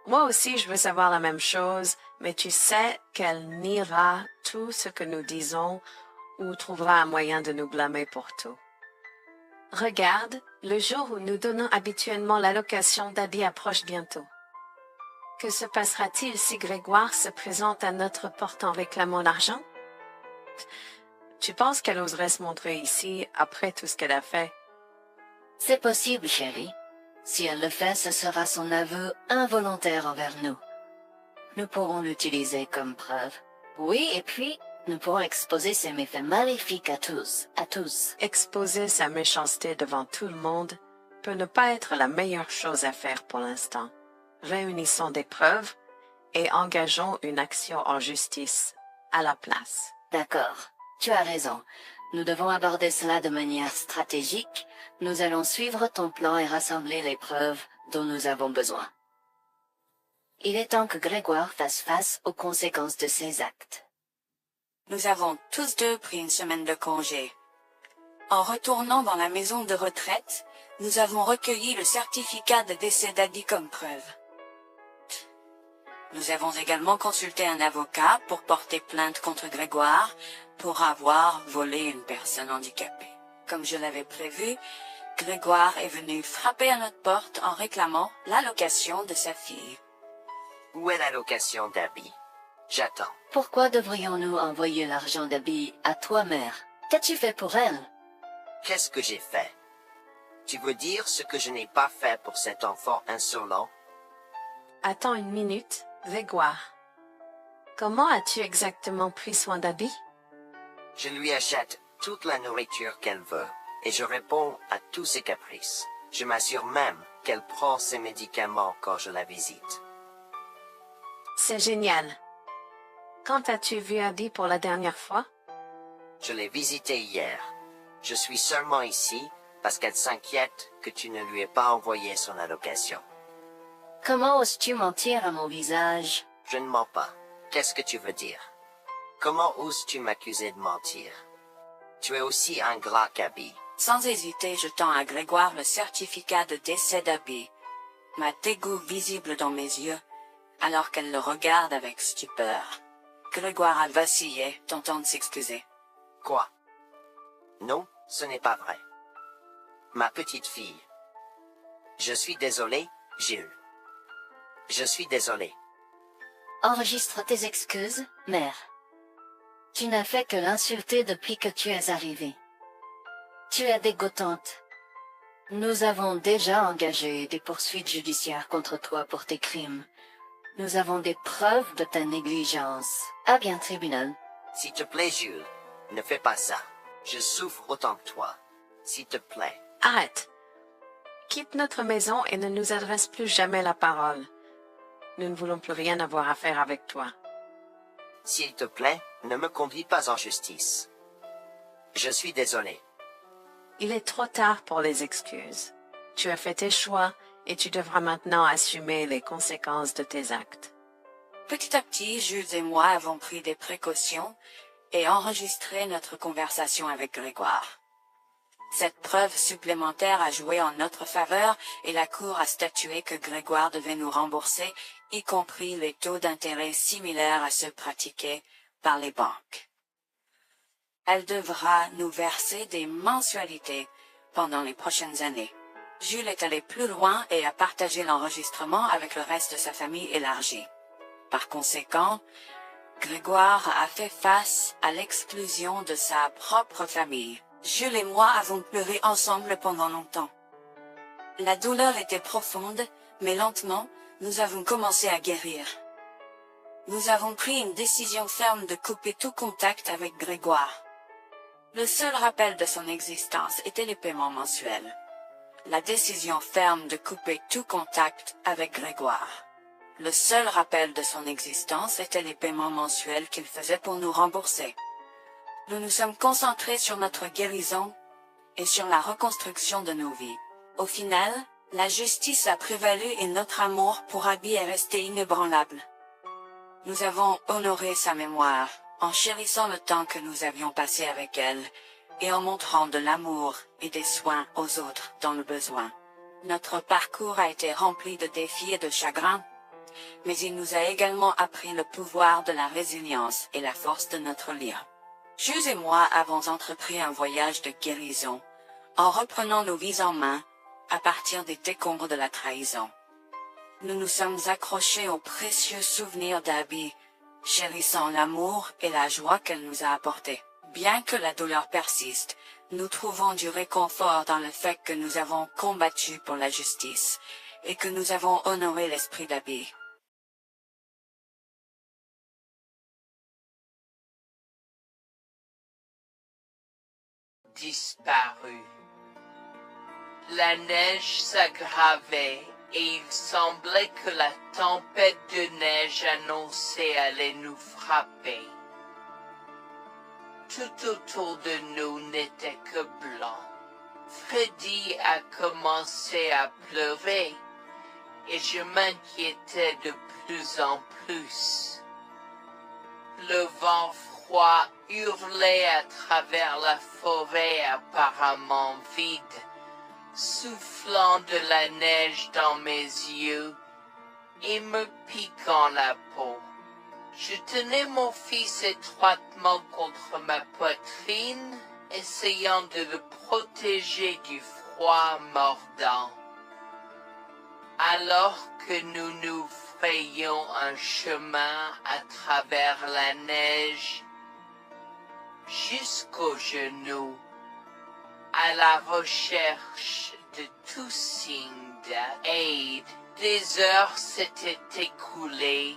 Moi aussi, je veux savoir la même chose, mais tu sais qu'elle niera tout ce que nous disons ou trouvera un moyen de nous blâmer pour tout. Regarde, le jour où nous donnons habituellement l'allocation d'Abby approche bientôt. Que se passera-t-il si Grégoire se présente à notre porte en réclamant l'argent? Tu penses qu'elle oserait se montrer ici après tout ce qu'elle a fait? C'est possible, chérie. Si elle le fait, ce sera son aveu involontaire envers nous. Nous pourrons l'utiliser comme preuve. Oui, et puis, nous pourrons exposer ses méfaits maléfiques à tous. Exposer sa méchanceté devant tout le monde peut ne pas être la meilleure chose à faire pour l'instant. Réunissons des preuves et engageons une action en justice à la place. D'accord, tu as raison. Nous devons aborder cela de manière stratégique. Nous allons suivre ton plan et rassembler les preuves dont nous avons besoin. Il est temps que Grégoire fasse face aux conséquences de ses actes. Nous avons tous deux pris une semaine de congé. En retournant dans la maison de retraite, nous avons recueilli le certificat de décès d'Abby comme preuve. Nous avons également consulté un avocat pour porter plainte contre Grégoire pour avoir volé une personne handicapée. Comme je l'avais prévu, Grégoire est venu frapper à notre porte en réclamant l'allocation de sa fille. Où est la location d'habits? J'attends. Pourquoi devrions-nous envoyer l'argent d'Abby à toi, mère? Qu'as-tu fait pour elle? Qu'est-ce que j'ai fait? Tu veux dire ce que je n'ai pas fait pour cet enfant insolent? Attends une minute, Grégoire. Comment as-tu exactement pris soin d'Abby? Je lui achète toute la nourriture qu'elle veut, et je réponds à tous ses caprices. Je m'assure même qu'elle prend ses médicaments quand je la visite. C'est génial. Quand as-tu vu Abby pour la dernière fois? Je l'ai visitée hier. Je suis seulement ici parce qu'elle s'inquiète que tu ne lui aies pas envoyé son allocation. Comment oses-tu mentir à mon visage? Je ne mens pas. Qu'est-ce que tu veux dire? Comment oses-tu m'accuser de mentir? Tu es aussi ingrat qu'Abby. Sans hésiter, je tends à Grégoire le certificat de décès d'Abby, ma dégoût visible dans mes yeux, alors qu'elle le regarde avec stupeur. Grégoire a vacillé, tentant de s'excuser. Quoi? Non, ce n'est pas vrai. Ma petite fille. Je suis désolé, Jules. Je suis désolé. Enregistre tes excuses, mère. Tu n'as fait que l'insulter depuis que tu es arrivée. Tu es dégoûtante. Nous avons déjà engagé des poursuites judiciaires contre toi pour tes crimes. Nous avons des preuves de ta négligence. À bien, tribunal. S'il te plaît, Jules, ne fais pas ça. Je souffre autant que toi. S'il te plaît. Arrête. Quitte notre maison et ne nous adresse plus jamais la parole. Nous ne voulons plus rien avoir à faire avec toi. S'il te plaît, ne me conduis pas en justice. Je suis désolé. Il est trop tard pour les excuses. Tu as fait tes choix et tu devras maintenant assumer les conséquences de tes actes. Petit à petit, Jules et moi avons pris des précautions et enregistré notre conversation avec Grégoire. Cette preuve supplémentaire a joué en notre faveur et la Cour a statué que Grégoire devait nous rembourser, y compris les taux d'intérêt similaires à ceux pratiqués par les banques. Elle devra nous verser des mensualités pendant les prochaines années. Jules est allé plus loin et a partagé l'enregistrement avec le reste de sa famille élargie. Par conséquent, Grégoire a fait face à l'exclusion de sa propre famille. Jules et moi avons pleuré ensemble pendant longtemps. La douleur était profonde, mais lentement, nous avons commencé à guérir. Nous avons pris une décision ferme de couper tout contact avec Grégoire. Le seul rappel de son existence était les paiements mensuels. La décision ferme de couper tout contact avec Grégoire. Le seul rappel de son existence était les paiements mensuels qu'il faisait pour nous rembourser. Nous nous sommes concentrés sur notre guérison et sur la reconstruction de nos vies. Au final, la justice a prévalu et notre amour pour Abby est resté inébranlable. Nous avons honoré sa mémoire, en chérissant le temps que nous avions passé avec elle, et en montrant de l'amour et des soins aux autres dans le besoin. Notre parcours a été rempli de défis et de chagrins, mais il nous a également appris le pouvoir de la résilience et la force de notre lien. Jules et moi avons entrepris un voyage de guérison, en reprenant nos vies en main, à partir des décombres de la trahison. Nous nous sommes accrochés aux précieux souvenirs d'Abby, chérissant l'amour et la joie qu'elle nous a apportés. Bien que la douleur persiste, nous trouvons du réconfort dans le fait que nous avons combattu pour la justice, et que nous avons honoré l'esprit d'Abby. Disparu. La neige s'aggravait et il semblait que la tempête de neige annoncée allait nous frapper. Tout autour de nous n'était que blanc. Freddy a commencé à pleurer et je m'inquiétais de plus en plus. Le vent froid hurlait à travers la forêt apparemment vide, soufflant de la neige dans mes yeux et me piquant la peau. Je tenais mon fils étroitement contre ma poitrine, essayant de le protéger du froid mordant. Alors que nous nous frayons un chemin à travers la neige jusqu'aux genoux, à la recherche de tout signe d'aide. Des heures s'étaient écoulées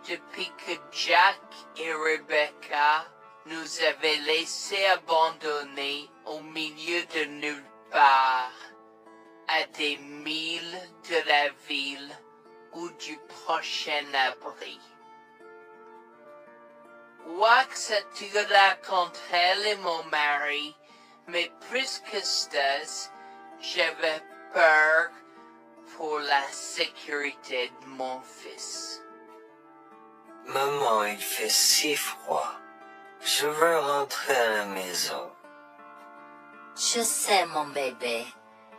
depuis que Jack et Rebecca nous avaient laissés abandonnés au milieu de nulle part, à des milles de la ville ou du prochain abri. Wax attira contre elle et mon mari, mais plus que ça, j'avais peur pour la sécurité de mon fils. Maman, il fait si froid. Je veux rentrer à la maison. Je sais, mon bébé.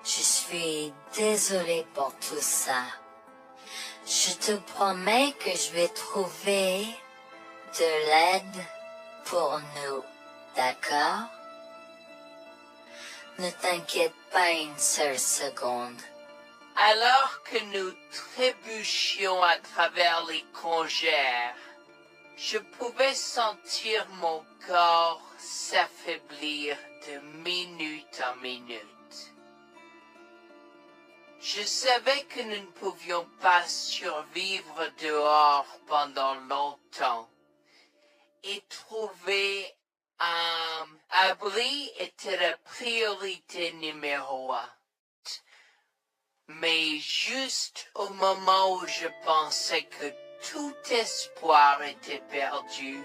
Je suis désolée pour tout ça. Je te promets que je vais trouver de l'aide pour nous, d'accord? Ne t'inquiète pas une seule seconde. Alors que nous trébuchions à travers les congères, je pouvais sentir mon corps s'affaiblir de minute en minute. Je savais que nous ne pouvions pas survivre dehors pendant longtemps, et trouver un abri était la priorité numéro 1. Mais juste au moment où je pensais que tout espoir était perdu,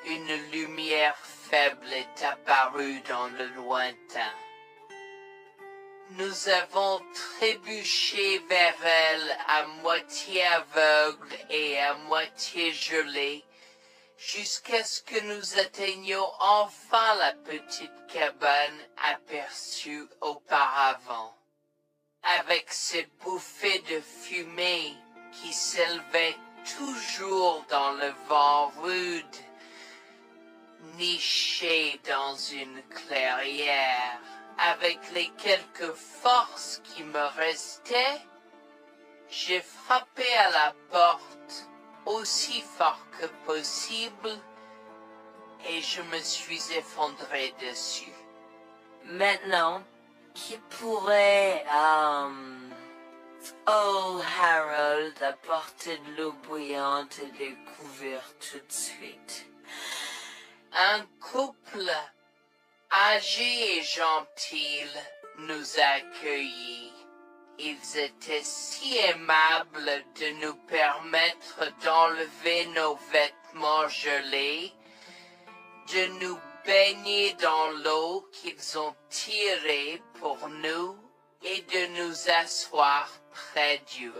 une lumière faible est apparue dans le lointain. Nous avons trébuché vers elle à moitié aveugle et à moitié gelé, jusqu'à ce que nous atteignions enfin la petite cabane aperçue auparavant, avec ses bouffées de fumée qui s'élevaient toujours dans le vent rude, nichée dans une clairière. Avec les quelques forces qui me restaient, j'ai frappé à la porte aussi fort que possible et je me suis effondré dessus. Maintenant, qui pourrait, oh Harold, apporter de l'eau bouillante et des couverts tout de suite? Un couple âgé et gentil nous a accueillis. Ils étaient si aimables de nous permettre d'enlever nos vêtements gelés, de nous baigner dans l'eau qu'ils ont tirée pour nous et de nous asseoir près du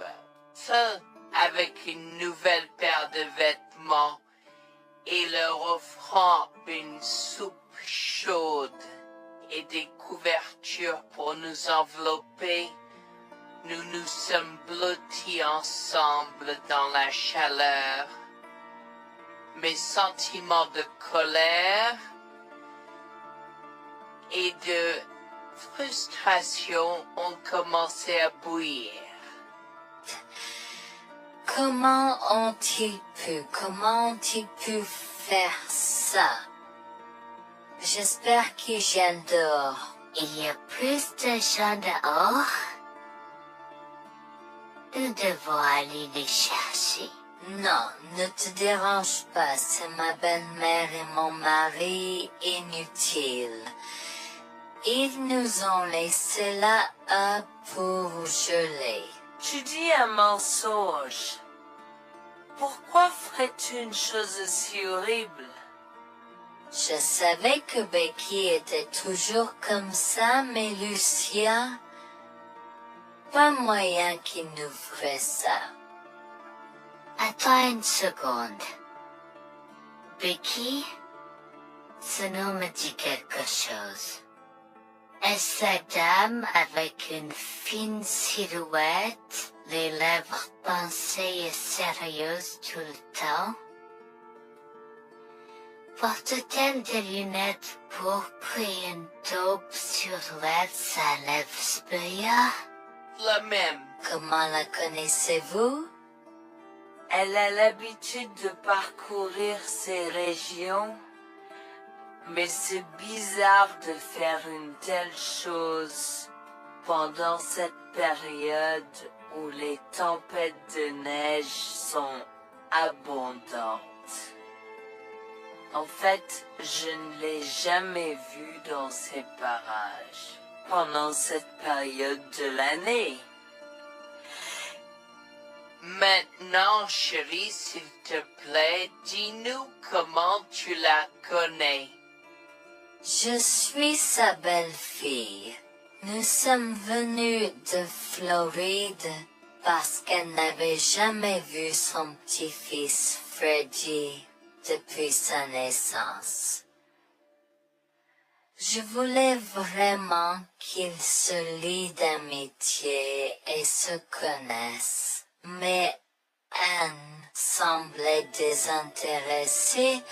feu avec une nouvelle paire de vêtements et leur offrant une soupe chaude et des couvertures pour nous envelopper. Nous nous sommes blottis ensemble dans la chaleur. Mes sentiments de colère et de frustration ont commencé à bouillir. Comment ont-ils pu faire ça? J'espère qu'ils viennent dehors. Il y a plus de gens dehors. Nous devons aller les chercher. Non, ne te dérange pas, c'est ma belle-mère et mon mari inutiles. Ils nous ont laissés là pour geler. Tu dis un mensonge. Pourquoi ferais-tu une chose aussi horrible? Je savais que Becky était toujours comme ça, mais Lucia, pas moyen qu'il nous ferait ça. Attends une seconde. Becky, ce nom me dit quelque chose. Est-ce la dame avec une fine silhouette, les lèvres pincées et sérieuses tout le temps? Porte-t-elle des lunettes pourpres et une taupe sur sa lèvre supérieure? La même. Comment la connaissez-vous? Elle a l'habitude de parcourir ces régions, mais c'est bizarre de faire une telle chose pendant cette période où les tempêtes de neige sont abondantes. En fait, je ne l'ai jamais vue dans ces parages pendant cette période de l'année. Maintenant, chérie, s'il te plaît, dis-nous comment tu la connais. Je suis sa belle-fille. Nous sommes venus de Floride parce qu'elle n'avait jamais vu son petit-fils Freddy depuis sa naissance. Je voulais vraiment qu'ils se lient d'amitié et se connaissent, mais Anne semblait désintéressée,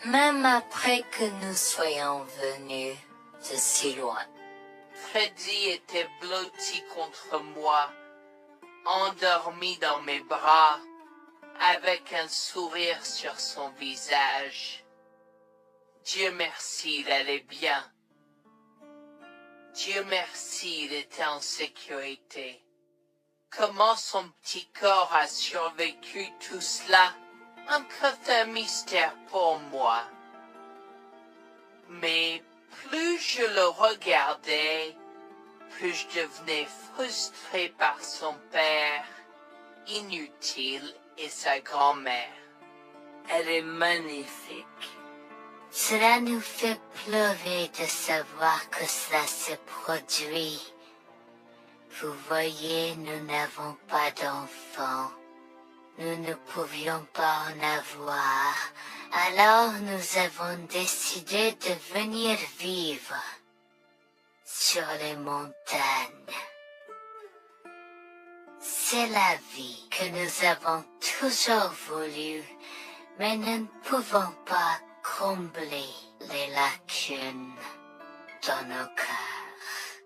même après que nous soyons venus de si loin. Freddy était blotti contre moi, endormi dans mes bras, avec un sourire sur son visage. Dieu merci, il allait bien. Dieu merci, il était en sécurité. Comment son petit corps a survécu tout cela? Encore un mystère pour moi. Mais plus je le regardais, plus je devenais frustré par son père, inutile, et sa grand-mère. Elle est magnifique. Cela nous fait pleurer de savoir que cela se produit. Vous voyez, nous n'avons pas d'enfants. Nous ne pouvions pas en avoir. Alors nous avons décidé de venir vivre sur les montagnes. C'est la vie que nous avons toujours voulu, mais nous ne pouvons pas combler les lacunes dans nos cœurs.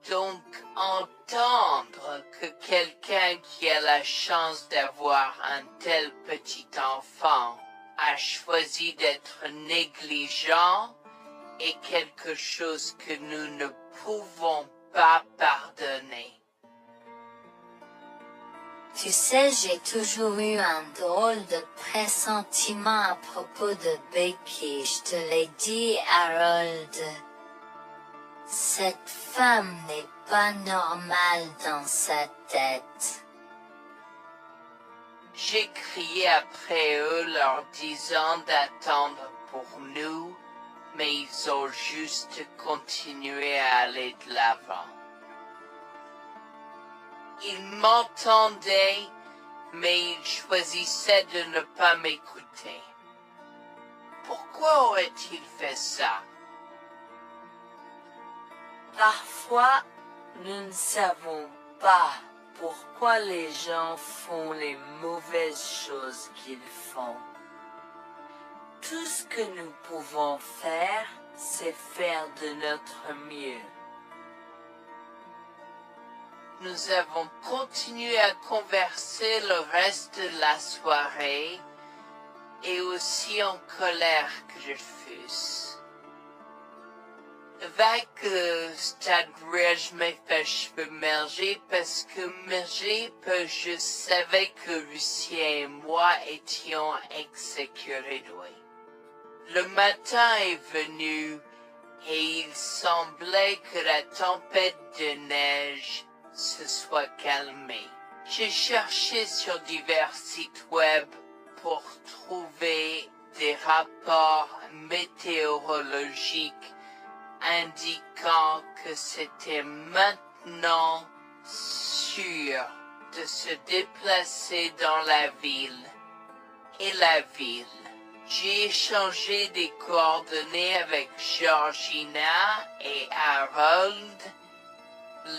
Donc, entendre que quelqu'un qui a la chance d'avoir un tel petit enfant a choisi d'être négligent est quelque chose que nous ne pouvons pas pardonner. Tu sais, j'ai toujours eu un drôle de pressentiment à propos de Becky, je te l'ai dit, Harold. Cette femme n'est pas normale dans sa tête. J'ai crié après eux leur disant d'attendre pour nous, mais ils ont juste continué à aller de l'avant. Ils m'entendaient, mais ils choisissaient de ne pas m'écouter. Pourquoi aurait-il fait ça? Parfois, nous ne savons pas pourquoi les gens font les mauvaises choses qu'ils font. Tout ce que nous pouvons faire, c'est faire de notre mieux. Nous avons continué à converser le reste de la soirée, et aussi en colère que je fusse. Avec le stade où je me fais cheveux merger parce que je savais que Lucien et moi étions exécutés de lui. Le matin est venu et il semblait que la tempête de neige se soit calmée. J'ai cherché sur divers sites web pour trouver des rapports météorologiques indiquant que c'était maintenant sûr de se déplacer dans la ville. Et la ville. J'ai échangé des coordonnées avec Georgina et Harold,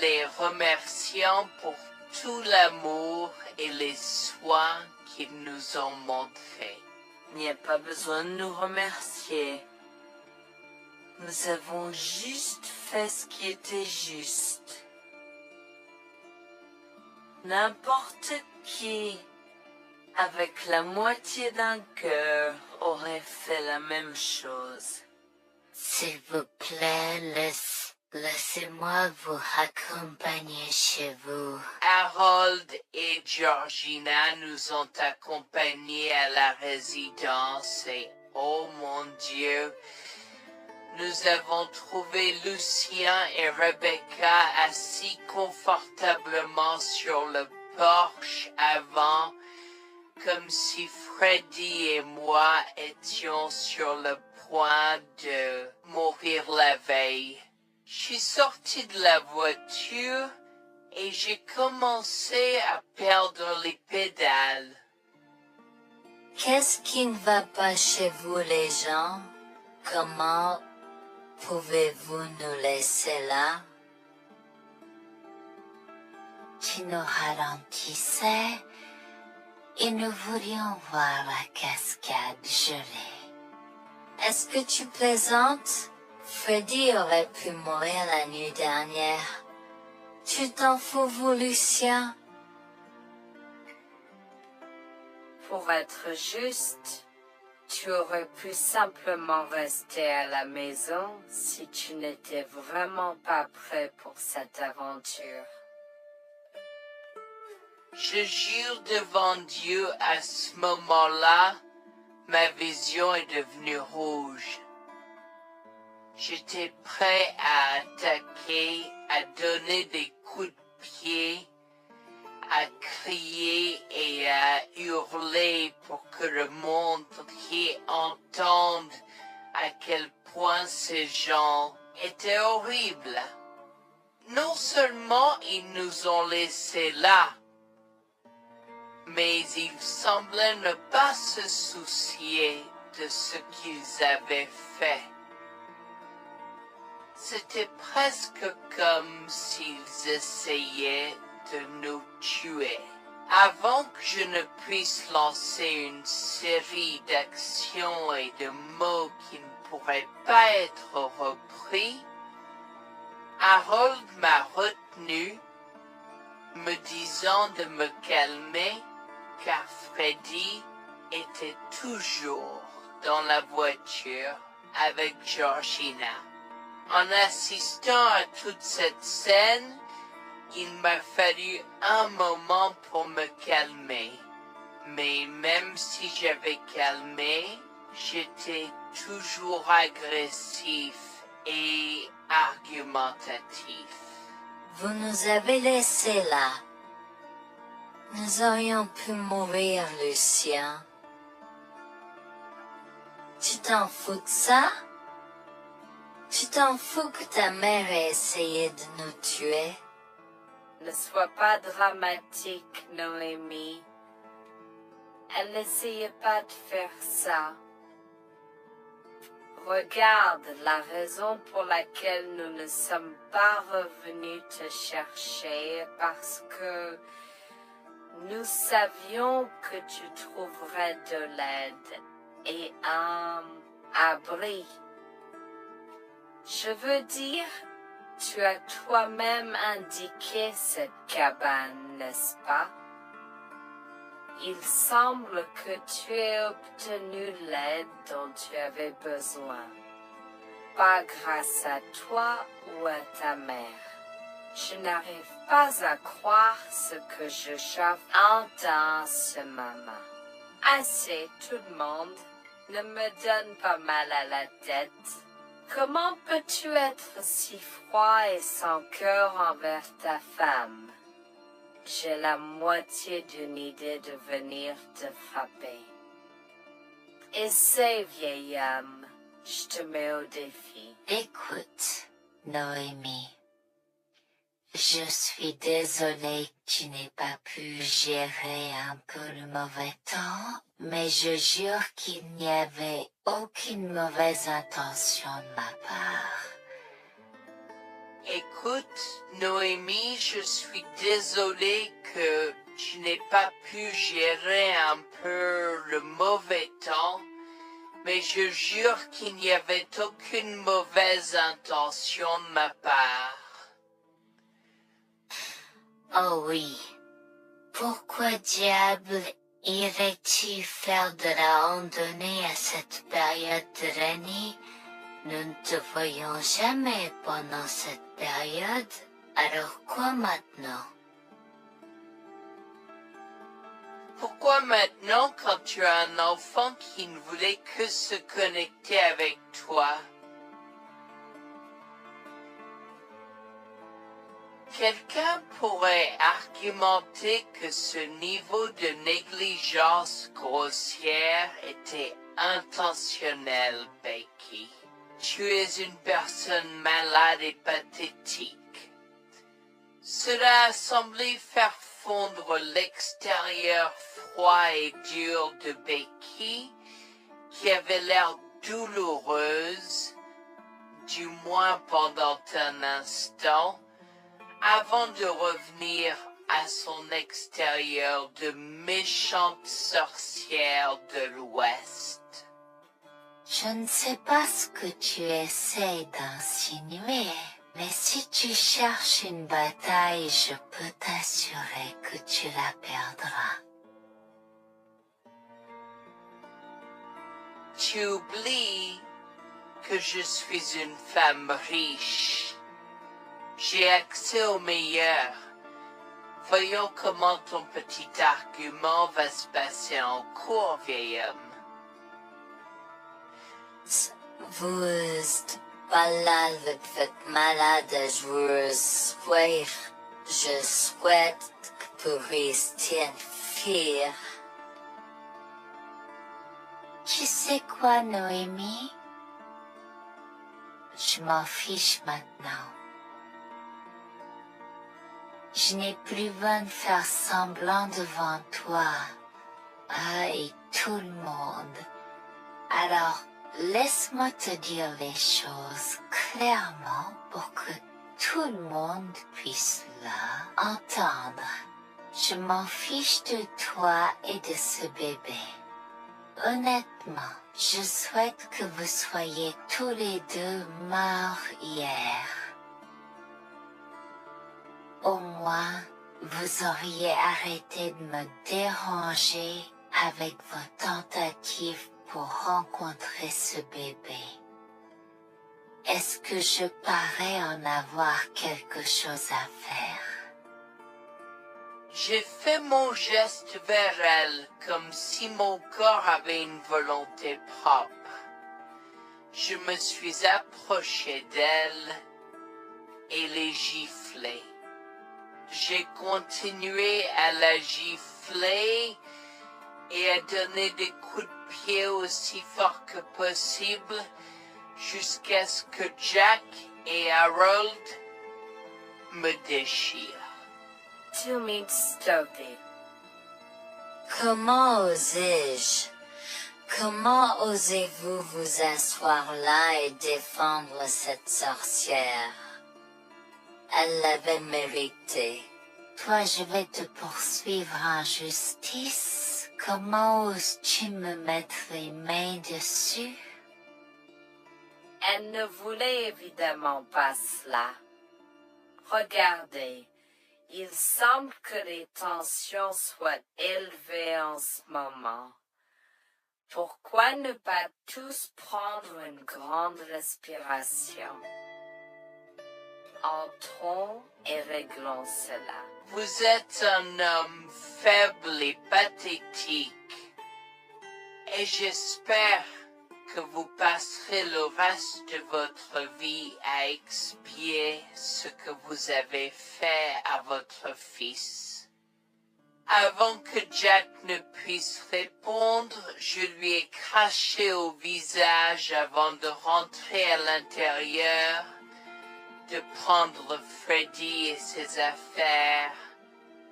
les remerciant pour tout l'amour et les soins qu'ils nous ont montrés. Il n'y a pas besoin de nous remercier. Nous avons juste fait ce qui était juste. N'importe qui, avec la moitié d'un cœur, aurait fait la même chose. S'il vous plaît, laissez-moi vous accompagner chez vous. Harold et Georgina nous ont accompagnés à la résidence et, oh mon Dieu, nous avons trouvé Lucien et Rebecca assis confortablement sur le porche avant, comme si Freddy et moi étions sur le point de mourir la veille. Je suis sorti de la voiture et j'ai commencé à perdre les pédales. Qu'est-ce qui ne va pas chez vous, les gens? Comment pouvez-vous nous laisser là? Tu nous ralentissais et nous voulions voir la cascade gelée. Est-ce que tu plaisantes? Freddy aurait pu mourir la nuit dernière. Tu t'en fous, vous, Lucien? Pour être juste, tu aurais pu simplement rester à la maison si tu n'étais vraiment pas prêt pour cette aventure. Je jure devant Dieu, à ce moment-là, ma vision est devenue rouge. J'étais prêt à attaquer, à donner des coups de pied, à crier et à hurler pour que le monde entier entende à quel point ces gens étaient horribles. Non seulement ils nous ont laissés là, mais ils semblaient ne pas se soucier de ce qu'ils avaient fait. C'était presque comme s'ils essayaient de nous tuer. Avant que je ne puisse lancer une série d'actions et de mots qui ne pourraient pas être repris, Harold m'a retenu, me disant de me calmer, car Freddy était toujours dans la voiture avec Georgina. En assistant à toute cette scène, il m'a fallu un moment pour me calmer. Mais même si j'avais calmé, j'étais toujours agressif et argumentatif. Vous nous avez laissés là. Nous aurions pu mourir, Lucien. Tu t'en fous de ça? Tu t'en fous que ta mère ait essayé de nous tuer? Ne sois pas dramatique, Noémie. Elle n'essayait pas de faire ça. Regarde, la raison pour laquelle nous ne sommes pas revenus te chercher, parce que nous savions que tu trouverais de l'aide et un abri. Je veux dire, tu as toi-même indiqué cette cabane, n'est-ce pas? Il semble que tu aies obtenu l'aide dont tu avais besoin. Pas grâce à toi ou à ta mère. Je n'arrive pas à croire ce que j'entends en ce moment. Assez, tout le monde. Ne me donne pas mal à la tête. Comment peux-tu être si froid et sans cœur envers ta femme? J'ai la moitié d'une idée de venir te frapper. Essaie, vieil homme. Je te mets au défi. Écoute, Noémie. Je suis désolée que tu n'aies pas pu gérer un peu le mauvais temps, mais je jure qu'il n'y avait aucune mauvaise intention de ma part. Écoute, Noémie, je suis désolé que tu n'aies pas pu gérer un peu le mauvais temps, mais je jure qu'il n'y avait aucune mauvaise intention de ma part. Oh oui, Pourquoi diable irais-tu faire de la randonnée à cette période de l'année? Nous ne te voyons jamais pendant cette période, alors quoi maintenant? Pourquoi maintenant quand tu as un enfant qui ne voulait que se connecter avec toi? Quelqu'un pourrait argumenter que ce niveau de négligence grossière était intentionnel, Becky. Tu es une personne malade et pathétique. Cela a semblé faire fondre l'extérieur froid et dur de Becky, qui avait l'air douloureuse, du moins pendant un instant, avant de revenir à son extérieur de méchante sorcière de l'Ouest. Je ne sais pas ce que tu essaies d'insinuer, mais si tu cherches une bataille, je peux t'assurer que tu la perdras. Tu oublies que je suis une femme riche. J'ai accès au meilleur. Voyons comment ton petit argument va se passer en cours, vieil homme. Vous êtes malade, vous êtes malade, je souhaite que vous restiez fier. Tu sais quoi, Noémie? Je m'en fiche maintenant. Je n'ai plus besoin de faire semblant devant toi, et tout le monde. Alors, laisse-moi te dire les choses clairement pour que tout le monde puisse entendre. Je m'en fiche de toi et de ce bébé. Honnêtement, je souhaite que vous soyez tous les deux morts hier. Au moins, vous auriez arrêté de me déranger avec vos tentatives pour rencontrer ce bébé. Est-ce que je parais en avoir quelque chose à faire? J'ai fait mon geste vers elle comme si mon corps avait une volonté propre. Je me suis approché d'elle et l'ai giflée. J'ai continué à la gifler et à donner des coups de pied aussi forts que possible jusqu'à ce que Jack et Harold me déchirent. 2 minutes stoppé. Comment osais-je? Comment osez-vous vous asseoir là et défendre cette sorcière? Elle l'avait mérité. Toi, je vais te poursuivre en justice. Comment oses-tu me mettre les mains dessus? Elle ne voulait évidemment pas cela. Regardez, il semble que les tensions soient élevées en ce moment. Pourquoi ne pas tous prendre une grande respiration? Entrons et réglons cela. Vous êtes un homme faible et pathétique, et j'espère que vous passerez le reste de votre vie à expier ce que vous avez fait à votre fils. Avant que Jack ne puisse répondre, je lui ai craché au visage avant de rentrer à l'intérieur, de prendre Freddy et ses affaires,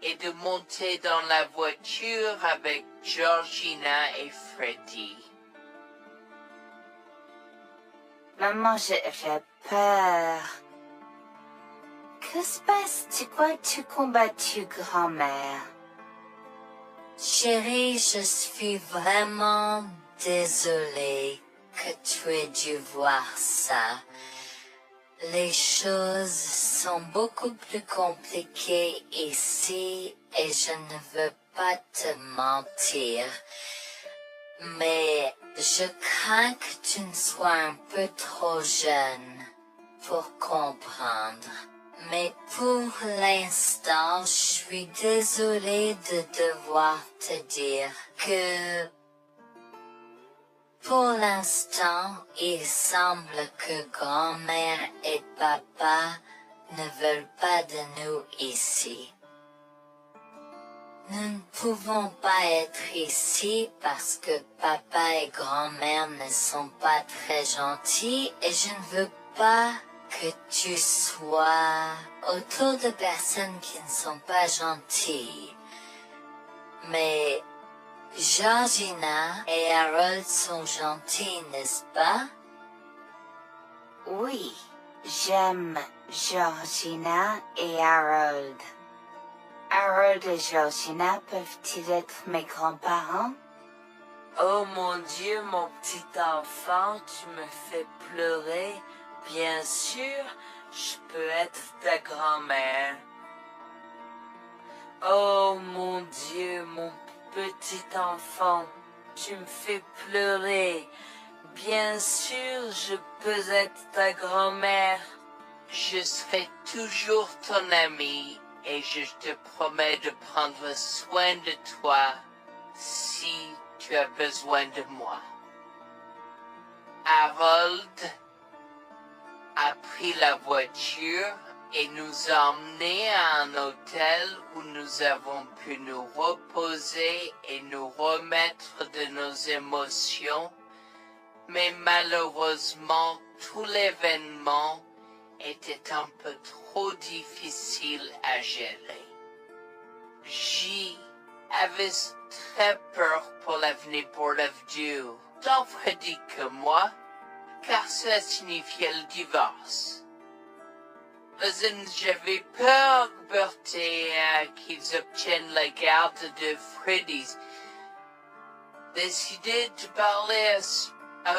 et de monter dans la voiture avec Georgina et Freddy. Maman, j'ai peur. Que se passe-t-il? Pourquoi tu combattu grand-mère? Chérie, je suis vraiment désolée que tu aies dû voir ça. Les choses sont beaucoup plus compliquées ici et je ne veux pas te mentir. Mais je crains que tu ne sois un peu trop jeune pour comprendre. Mais pour l'instant, je suis désolée de devoir te dire que pour l'instant, il semble que grand-mère et papa ne veulent pas de nous ici. Nous ne pouvons pas être ici parce que papa et grand-mère ne sont pas très gentils et je ne veux pas que tu sois autour de personnes qui ne sont pas gentilles. Mais Georgina et Harold sont gentils, n'est-ce pas? Oui, j'aime Georgina et Harold. Harold et Georgina peuvent-ils être mes grands-parents? Oh mon Dieu, mon petit enfant, tu me fais pleurer. Bien sûr, je peux être ta grand-mère. Oh mon Dieu, mon petit enfant, tu me fais pleurer. Bien sûr, je peux être ta grand-mère. Je serai toujours ton ami et je te promets de prendre soin de toi si tu as besoin de moi. Harold a pris la voiture et nous a emmenés à un hôtel où nous avons pu nous reposer et nous remettre de nos émotions, mais malheureusement tout l'événement était un peu trop difficile à gérer. J'avais très peur pour l'avenir pour Dieu, tant Freddy que moi, car cela signifiait le divorce. Mais j'avais peur, Bertie, qu'ils obtiennent la garde de Freddy. Décidé de parler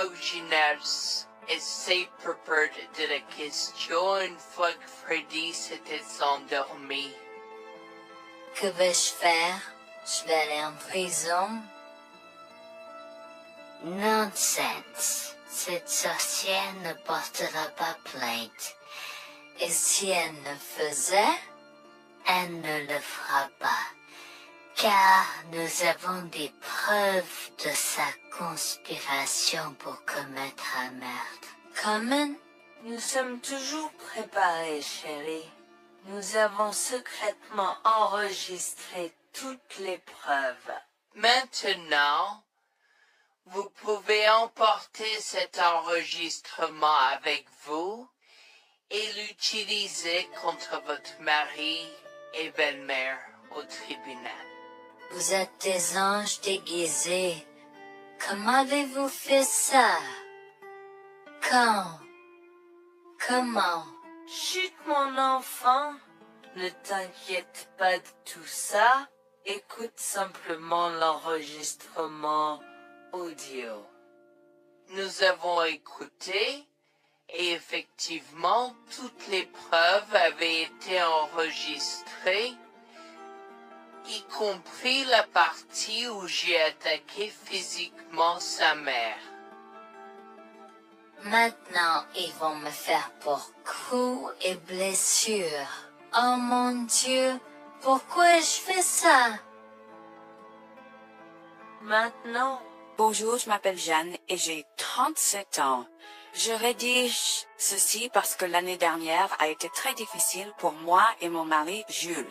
au gymnase et s'est préparé de la question une fois que Freddy s'était endormi. Que vais-je faire? Je vais aller en prison? Nonsense. Cette sorcière ne portera pas plainte. Et si elle ne faisait? Elle ne le fera pas, car nous avons des preuves de sa conspiration pour commettre un meurtre. Comment? Nous sommes toujours préparés, chérie. Nous avons secrètement enregistré toutes les preuves. Maintenant, vous pouvez emporter cet enregistrement avec vous et l'utiliser contre votre mari et belle-mère au tribunal. Vous êtes des anges déguisés. Comment avez-vous fait ça? Quand? Comment? Chut, mon enfant, ne t'inquiète pas de tout ça. Écoute simplement l'enregistrement audio. Nous avons écouté et effectivement toutes les preuves avaient été enregistrées, y compris la partie où j'ai attaqué physiquement sa mère. Maintenant, ils vont me faire pour coups et blessures. Oh mon Dieu, pourquoi je fais ça? Maintenant, Bonjour, je m'appelle Jeanne et j'ai 37 ans. Je rédige ceci parce que l'année dernière a été très difficile pour moi et mon mari Jules.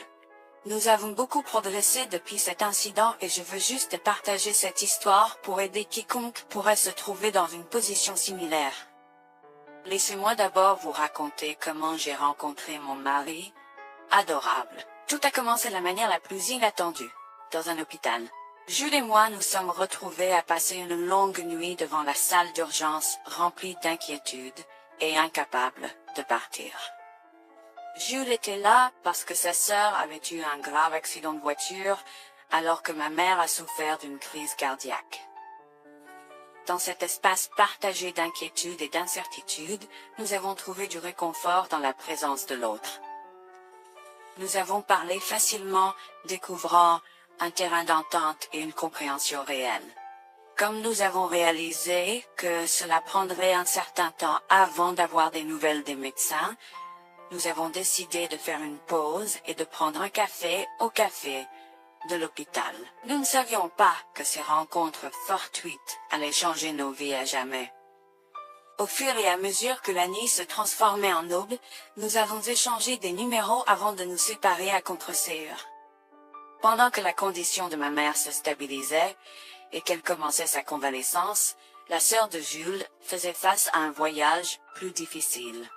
Nous avons beaucoup progressé depuis cet incident et je veux juste partager cette histoire pour aider quiconque pourrait se trouver dans une position similaire. Laissez-moi d'abord vous raconter comment j'ai rencontré mon mari. Adorable. Tout a commencé de la manière la plus inattendue, dans un hôpital. Jules et moi nous sommes retrouvés à passer une longue nuit devant la salle d'urgence remplie d'inquiétude et incapables de partir. Jules était là parce que sa sœur avait eu un grave accident de voiture alors que ma mère a souffert d'une crise cardiaque. dans cet espace partagé d'inquiétude et d'incertitude, nous avons trouvé du réconfort dans la présence de l'autre. Nous avons parlé facilement, découvrant un terrain d'entente et une compréhension réelle. Comme nous avons réalisé que cela prendrait un certain temps avant d'avoir des nouvelles des médecins, nous avons décidé de faire une pause et de prendre un café au café de l'hôpital. Nous ne savions pas que ces rencontres fortuites allaient changer nos vies à jamais. Au fur et à mesure que la nuit se transformait en aube, nous avons échangé des numéros avant de nous séparer à contre-séance. Pendant que la condition de ma mère se stabilisait et qu'elle commençait sa convalescence, la sœur de Jules faisait face à un voyage plus difficile.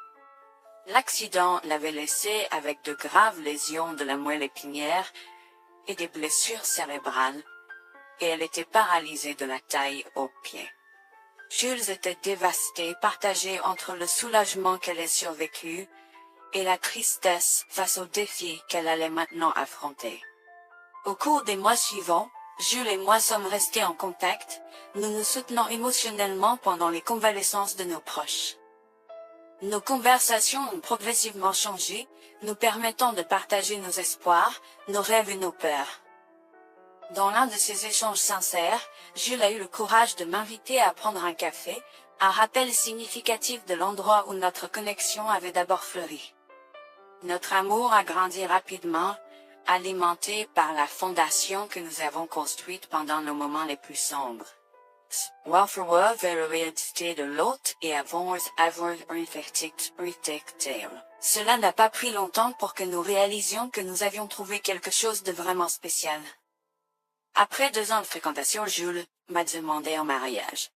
L'accident l'avait laissée avec de graves lésions de la moelle épinière et des blessures cérébrales, et elle était paralysée de la taille aux pieds. Jules était dévasté, partagé entre le soulagement qu'elle ait survécu et la tristesse face aux défis qu'elle allait maintenant affronter. Au cours des mois suivants, Jules et moi sommes restés en contact, nous nous soutenons émotionnellement pendant les convalescences de nos proches. Nos conversations ont progressivement changé, nous permettant de partager nos espoirs, nos rêves et nos peurs. Dans l'un de ces échanges sincères, Jules a eu le courage de m'inviter à prendre un café, un rappel significatif de l'endroit où notre connexion avait d'abord fleuri. Notre amour a grandi rapidement, alimenté par la fondation que nous avons construite pendant nos moments les plus sombres. Welfare vers l'identité de l'autre et avoir Cela n'a pas pris longtemps pour que nous réalisions que nous avions trouvé quelque chose de vraiment spécial. Après 2 ans de fréquentation, Jules m'a demandé en mariage.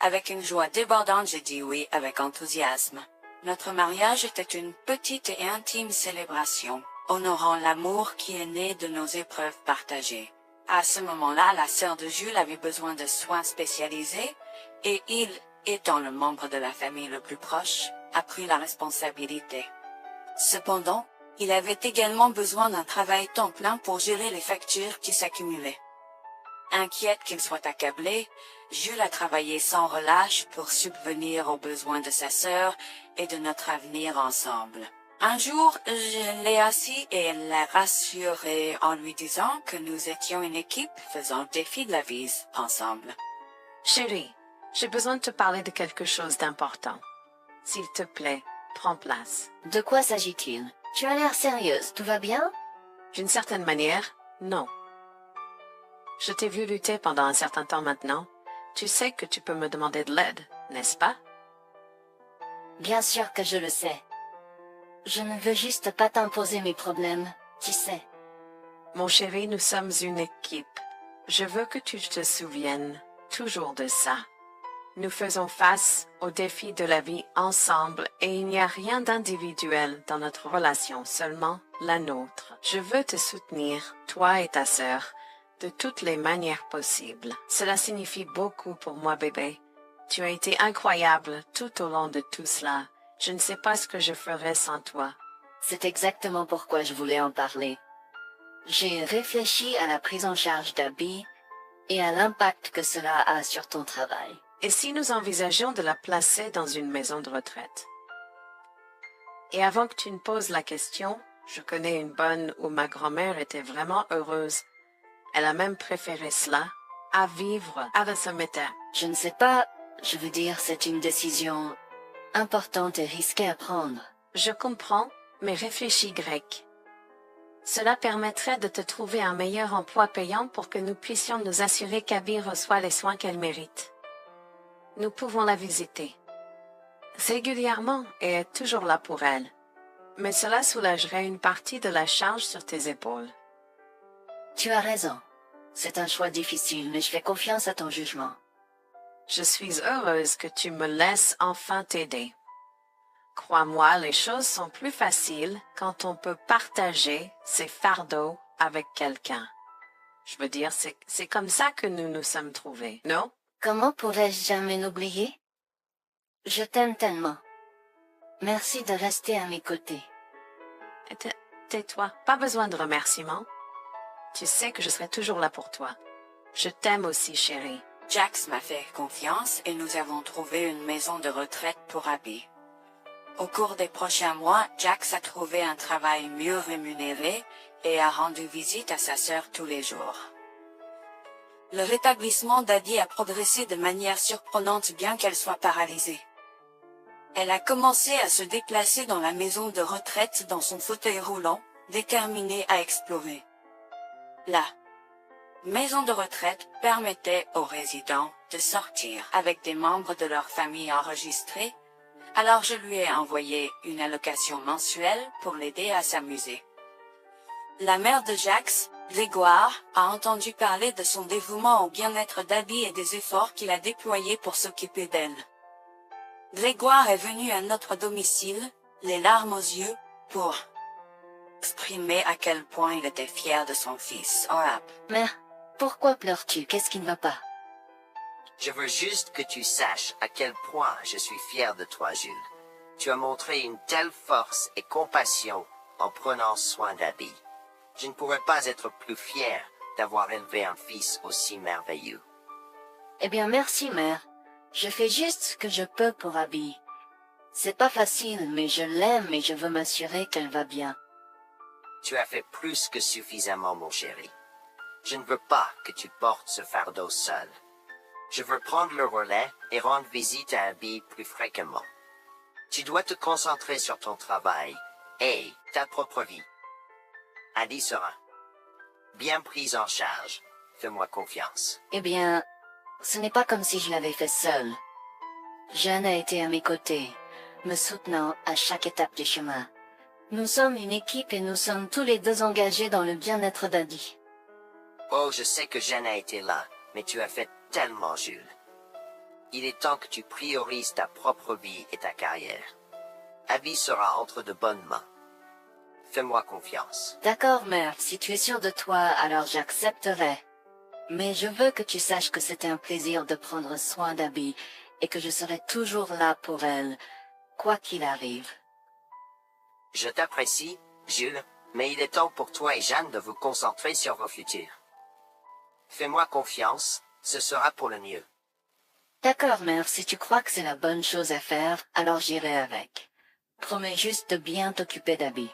Avec une joie débordante, j'ai dit oui avec enthousiasme. Notre mariage était une petite et intime célébration, honorant l'amour qui est né de nos épreuves partagées. À ce moment-là, la sœur de Jules avait besoin de soins spécialisés, et il, étant le membre de la famille le plus proche, a pris la responsabilité. Cependant, il avait également besoin d'un travail temps plein pour gérer les factures qui s'accumulaient. Inquiète qu'il soit accablé, Jules a travaillé sans relâche pour subvenir aux besoins de sa sœur et de notre avenir ensemble. Un jour, je l'ai assis et l'ai rassuré en lui disant que nous étions une équipe faisant le défi de la vie ensemble. Chérie, j'ai besoin de te parler de quelque chose d'important. S'il te plaît, prends place. De quoi s'agit-il? Tu as l'air sérieuse, tout va bien? D'une certaine manière, non. Je t'ai vu lutter pendant un certain temps maintenant. Tu sais que tu peux me demander de l'aide, n'est-ce pas? Bien sûr que je le sais. Je ne veux juste pas t'imposer mes problèmes, tu sais. Mon chéri, nous sommes une équipe. Je veux que tu te souviennes toujours de ça. Nous faisons face aux défis de la vie ensemble et il n'y a rien d'individuel dans notre relation, seulement la nôtre. Je veux te soutenir, toi et ta sœur, de toutes les manières possibles. Cela signifie beaucoup pour moi, bébé. Tu as été incroyable tout au long de tout cela. Je ne sais pas ce que je ferais sans toi. C'est exactement pourquoi je voulais en parler. J'ai réfléchi à la prise en charge d'Abby et à l'impact que cela a sur ton travail. Et si nous envisageons de la placer dans une maison de retraite? Et avant que tu ne poses la question, je connais une bonne où ma grand-mère était vraiment heureuse. Elle a même préféré cela à vivre à la cimetière. Je ne sais pas, je veux dire, c'est une décision importante et risquée à prendre. Je comprends, mais réfléchis, Greg. Cela permettrait de te trouver un meilleur emploi payant pour que nous puissions nous assurer qu'Abby reçoit les soins qu'elle mérite. Nous pouvons la visiter régulièrement et être toujours là pour elle. Mais cela soulagerait une partie de la charge sur tes épaules. Tu as raison. C'est un choix difficile, mais je fais confiance à ton jugement. Je suis heureuse que tu me laisses enfin t'aider. Crois-moi, les choses sont plus faciles quand on peut partager ses fardeaux avec quelqu'un. Je veux dire, c'est comme ça que nous nous sommes trouvés, non? Comment pourrais-je jamais l'oublier? Je t'aime tellement. Merci de rester à mes côtés. Tais-toi, pas besoin de remerciements. Tu sais que je serai toujours là pour toi. Je t'aime aussi, chérie. Jax m'a fait confiance et nous avons trouvé une maison de retraite pour Abby. Au cours des prochains mois, Jax a trouvé un travail mieux rémunéré et a rendu visite à sa sœur tous les jours. Le rétablissement d'Abby a progressé de manière surprenante bien qu'elle soit paralysée. Elle a commencé à se déplacer dans la maison de retraite dans son fauteuil roulant, déterminée à explorer. La maison de retraite permettait aux résidents de sortir avec des membres de leur famille enregistrés, alors je lui ai envoyé une allocation mensuelle pour l'aider à s'amuser. La mère de Jax, Grégoire, a entendu parler de son dévouement au bien-être d'Abby et des efforts qu'il a déployés pour s'occuper d'elle. Grégoire est venu à notre domicile, les larmes aux yeux, pour exprimer à quel point il était fier de son fils. Mère, pourquoi pleures-tu? Qu'est-ce qui ne va pas? Je veux juste que tu saches à quel point je suis fier de toi, Jules. Tu as montré une telle force et compassion en prenant soin d'Abby. Je ne pourrais pas être plus fier d'avoir élevé un fils aussi merveilleux. Eh bien, merci, mère. Je fais juste ce que je peux pour Abby. C'est pas facile, mais je l'aime et je veux m'assurer qu'elle va bien. Tu as fait plus que suffisamment, mon chéri. Je ne veux pas que tu portes ce fardeau seul. Je veux prendre le relais et rendre visite à Abby plus fréquemment. Tu dois te concentrer sur ton travail et ta propre vie. Abby sera bien prise en charge. Fais-moi confiance. Eh bien, ce n'est pas comme si je l'avais fait seule. Jeanne a été à mes côtés, me soutenant à chaque étape du chemin. Nous sommes une équipe et nous sommes tous les deux engagés dans le bien-être d'Abby. Oh, je sais que Jeanne a été là, mais tu as fait tellement, Jules. Il est temps que tu priorises ta propre vie et ta carrière. Abby sera entre de bonnes mains. Fais-moi confiance. D'accord, mère, si tu es sûre de toi, alors j'accepterai. Mais je veux que tu saches que c'était un plaisir de prendre soin d'Abby et que je serai toujours là pour elle, quoi qu'il arrive. Je t'apprécie, Jules, mais il est temps pour toi et Jeanne de vous concentrer sur vos futurs. Fais-moi confiance, ce sera pour le mieux. D'accord, mère, si tu crois que c'est la bonne chose à faire, alors j'irai avec. Promets juste de bien t'occuper d'Abby.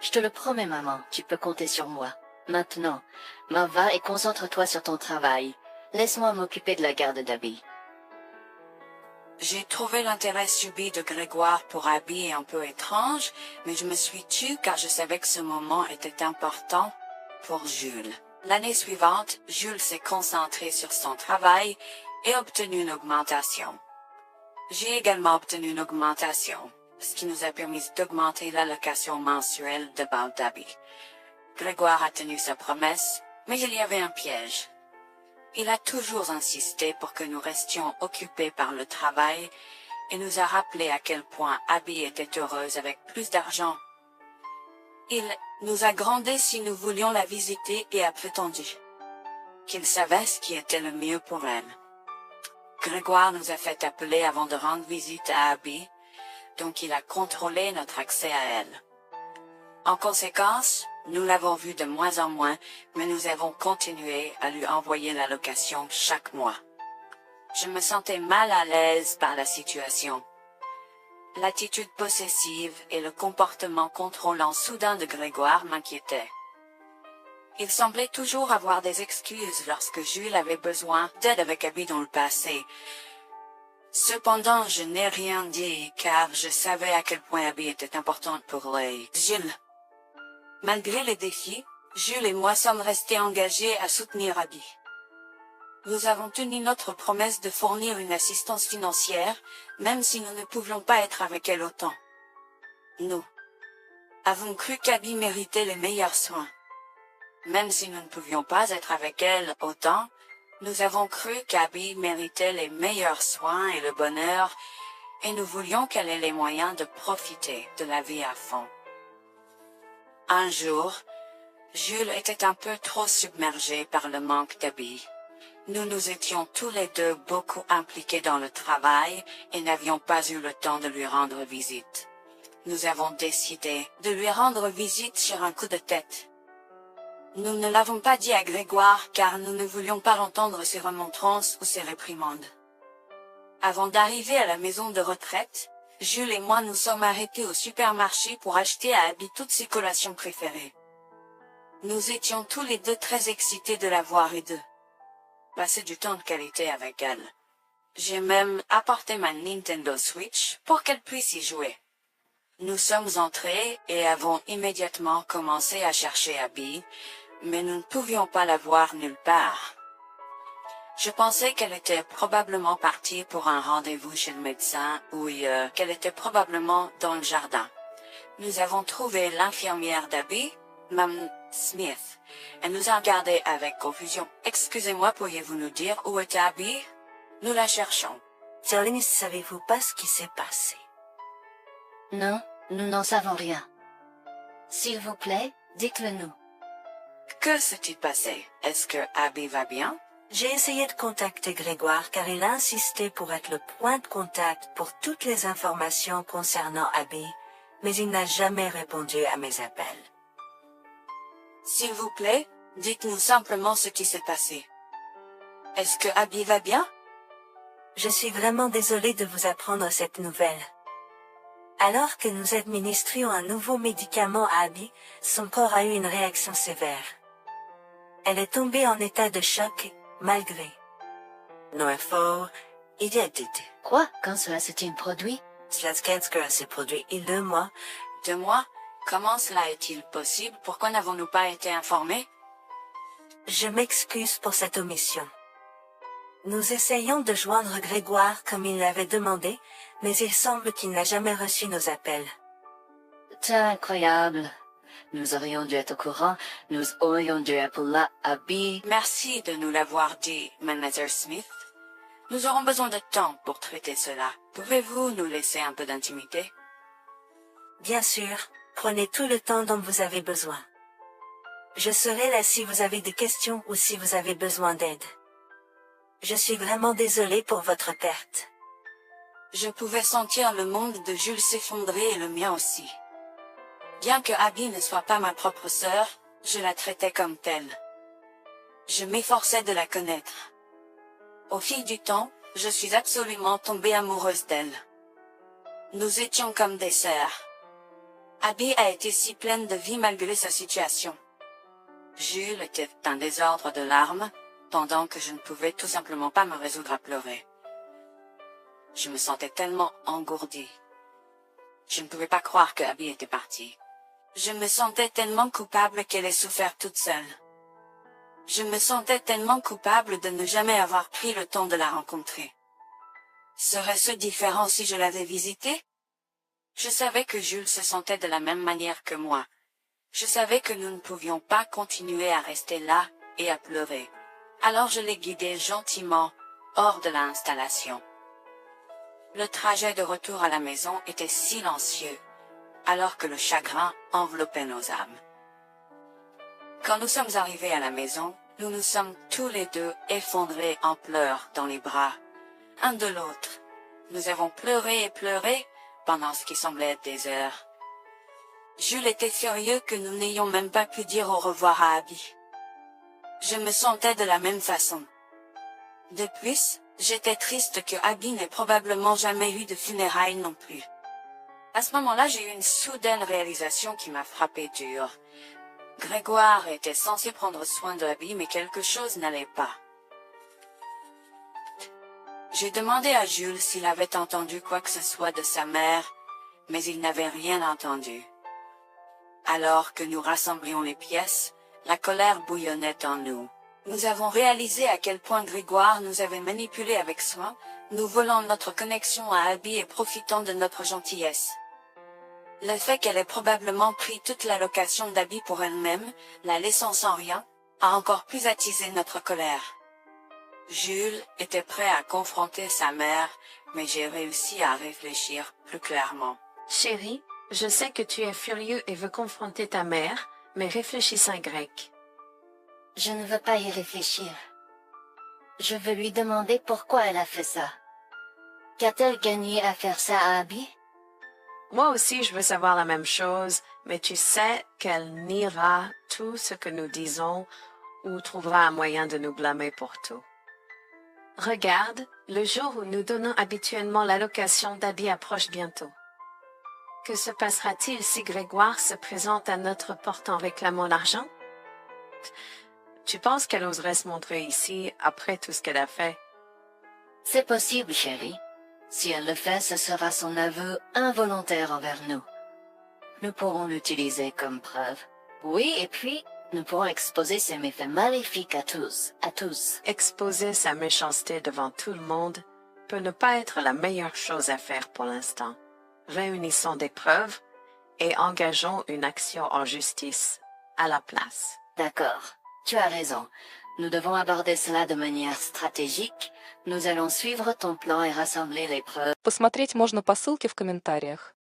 Je te le promets, maman, tu peux compter sur moi. Maintenant, va et concentre-toi sur ton travail. Laisse-moi m'occuper de la garde d'Abby. J'ai trouvé l'intérêt subi de Grégoire pour Abby un peu étrange, mais je me suis tue car je savais que ce moment était important pour Jules. L'année suivante, Jules s'est concentré sur son travail et obtenu une augmentation. J'ai également obtenu une augmentation, ce qui nous a permis d'augmenter l'allocation mensuelle de base d'Abby. Grégoire a tenu sa promesse, mais il y avait un piège. Il a toujours insisté pour que nous restions occupés par le travail et nous a rappelé à quel point Abby était heureuse avec plus d'argent. Il nous a grondé si nous voulions la visiter et a prétendu qu'il savait ce qui était le mieux pour elle. Grégoire nous a fait appeler avant de rendre visite à Abby, donc il a contrôlé notre accès à elle. En conséquence, nous l'avons vue de moins en moins, mais nous avons continué à lui envoyer l'allocation chaque mois. Je me sentais mal à l'aise par la situation. L'attitude possessive et le comportement contrôlant soudain de Grégoire m'inquiétaient. Il semblait toujours avoir des excuses lorsque Jules avait besoin d'aide avec Abby dans le passé. Cependant, je n'ai rien dit car je savais à quel point Abby était importante pour Jules. Malgré les défis, Jules et moi sommes restés engagés à soutenir Abby. Nous avons tenu notre promesse de fournir une assistance financière, même si nous ne pouvions pas être avec elle autant. Nous avons cru qu'Abby méritait les meilleurs soins. Même si nous ne pouvions pas être avec elle autant, nous avons cru qu'Abby méritait les meilleurs soins et le bonheur, et nous voulions qu'elle ait les moyens de profiter de la vie à fond. Un jour, Jules était un peu trop submergé par le manque d'Abby. Nous nous étions tous les deux beaucoup impliqués dans le travail et n'avions pas eu le temps de lui rendre visite. Nous avons décidé de lui rendre visite sur un coup de tête. Nous ne l'avons pas dit à Grégoire car nous ne voulions pas l'entendre ses remontrances ou ses réprimandes. Avant d'arriver à la maison de retraite, Jules et moi nous sommes arrêtés au supermarché pour acheter à Abby toutes ses collations préférées. Nous étions tous les deux très excités de la voir et de passer du temps de qualité avec elle. J'ai même apporté ma Nintendo Switch pour qu'elle puisse y jouer. Nous sommes entrés et avons immédiatement commencé à chercher Abby, mais nous ne pouvions pas la voir nulle part. Je pensais qu'elle était probablement partie pour un rendez-vous chez le médecin ou qu'elle était probablement dans le jardin. Nous avons trouvé l'infirmière d'Abby, Mme Smith. Elle nous a regardés avec confusion. « Excusez-moi, pourriez-vous nous dire où est Abby? Nous la cherchons. » Charlie, savez-vous pas ce qui s'est passé? Non, nous n'en savons rien. S'il vous plaît, dites-le nous. Que s'est-il passé? Est-ce que Abby va bien? J'ai essayé de contacter Grégoire car il a insisté pour être le point de contact pour toutes les informations concernant Abby, mais il n'a jamais répondu à mes appels. S'il vous plaît, dites-nous simplement ce qui s'est passé. Est-ce que Abby va bien? Je suis vraiment désolée de vous apprendre cette nouvelle. Alors que nous administrions un nouveau médicament à Abby, son corps a eu une réaction sévère. Elle est tombée en état de choc, malgré nos efforts, il y a été. Quoi? Quand cela s'est-il produit? Cela s'est produit il y a 2 mois. 2 mois? Comment cela est-il possible? Pourquoi n'avons-nous pas été informés? Je m'excuse pour cette omission. Nous essayons de joindre Grégoire comme il l'avait demandé, mais il semble qu'il n'a jamais reçu nos appels. C'est incroyable. Nous aurions dû être au courant, nous aurions dû appeler Abby. Merci de nous l'avoir dit, Mlle Smith. Nous aurons besoin de temps pour traiter cela. Pouvez-vous nous laisser un peu d'intimité? Bien sûr, prenez tout le temps dont vous avez besoin. Je serai là si vous avez des questions ou si vous avez besoin d'aide. Je suis vraiment désolée pour votre perte. Je pouvais sentir le monde de Jules s'effondrer et le mien aussi. Bien que Abby ne soit pas ma propre sœur, je la traitais comme telle. Je m'efforçais de la connaître. Au fil du temps, je suis absolument tombée amoureuse d'elle. Nous étions comme des sœurs. Abby a été si pleine de vie malgré sa situation. Jules était un désordre de larmes, pendant que je ne pouvais tout simplement pas me résoudre à pleurer. Je me sentais tellement engourdie. Je ne pouvais pas croire que Abby était partie. Je me sentais tellement coupable qu'elle ait souffert toute seule. Je me sentais tellement coupable de ne jamais avoir pris le temps de la rencontrer. Serait-ce différent si je l'avais visitée? Je savais que Jules se sentait de la même manière que moi. Je savais que nous ne pouvions pas continuer à rester là et à pleurer. Alors je l'ai guidée gentiment hors de l'installation. Le trajet de retour à la maison était silencieux, alors que le chagrin enveloppait nos âmes. Quand nous sommes arrivés à la maison, nous nous sommes tous les deux effondrés en pleurs dans les bras, un de l'autre. Nous avons pleuré et pleuré pendant ce qui semblait être des heures. Jules était furieux que nous n'ayons même pas pu dire au revoir à Abby. Je me sentais de la même façon. De plus, j'étais triste que Abby n'ait probablement jamais eu de funérailles non plus. À ce moment-là, j'ai eu une soudaine réalisation qui m'a frappé dur. Grégoire était censé prendre soin d'Abby, mais quelque chose n'allait pas. J'ai demandé à Jules s'il avait entendu quoi que ce soit de sa mère, mais il n'avait rien entendu. Alors que nous rassemblions les pièces, la colère bouillonnait en nous. Nous avons réalisé à quel point Grégoire nous avait manipulés avec soin, nous volant notre connexion à Abby et profitant de notre gentillesse. Le fait qu'elle ait probablement pris toute l'allocation d'Abby pour elle-même, la laissant sans rien, a encore plus attisé notre colère. Jules était prêt à confronter sa mère, mais j'ai réussi à réfléchir plus clairement. Chérie, je sais que tu es furieux et veux confronter ta mère, mais réfléchis en grec. Je ne veux pas y réfléchir. Je veux lui demander pourquoi elle a fait ça. Qu'a-t-elle gagné à faire ça à Abby? Moi aussi, je veux savoir la même chose, mais tu sais qu'elle niera tout ce que nous disons ou trouvera un moyen de nous blâmer pour tout. Regarde, le jour où nous donnons habituellement l'allocation d'habits approche bientôt. Que se passera-t-il si Grégoire se présente à notre porte en réclamant l'argent? Tu penses qu'elle oserait se montrer ici après tout ce qu'elle a fait? C'est possible, chérie. Si elle le fait, ce sera son aveu involontaire envers nous. Nous pourrons l'utiliser comme preuve. Oui, et puis, nous pourrons exposer ses méfaits maléfiques à tous. Exposer sa méchanceté devant tout le monde peut ne pas être la meilleure chose à faire pour l'instant. Réunissons des preuves et engageons une action en justice à la place. D'accord, tu as raison. Nous devons aborder cela de manière stratégique. Nous allons suivre ton plan et rassembler les preuves. Посмотреть можно по ссылке в комментариях.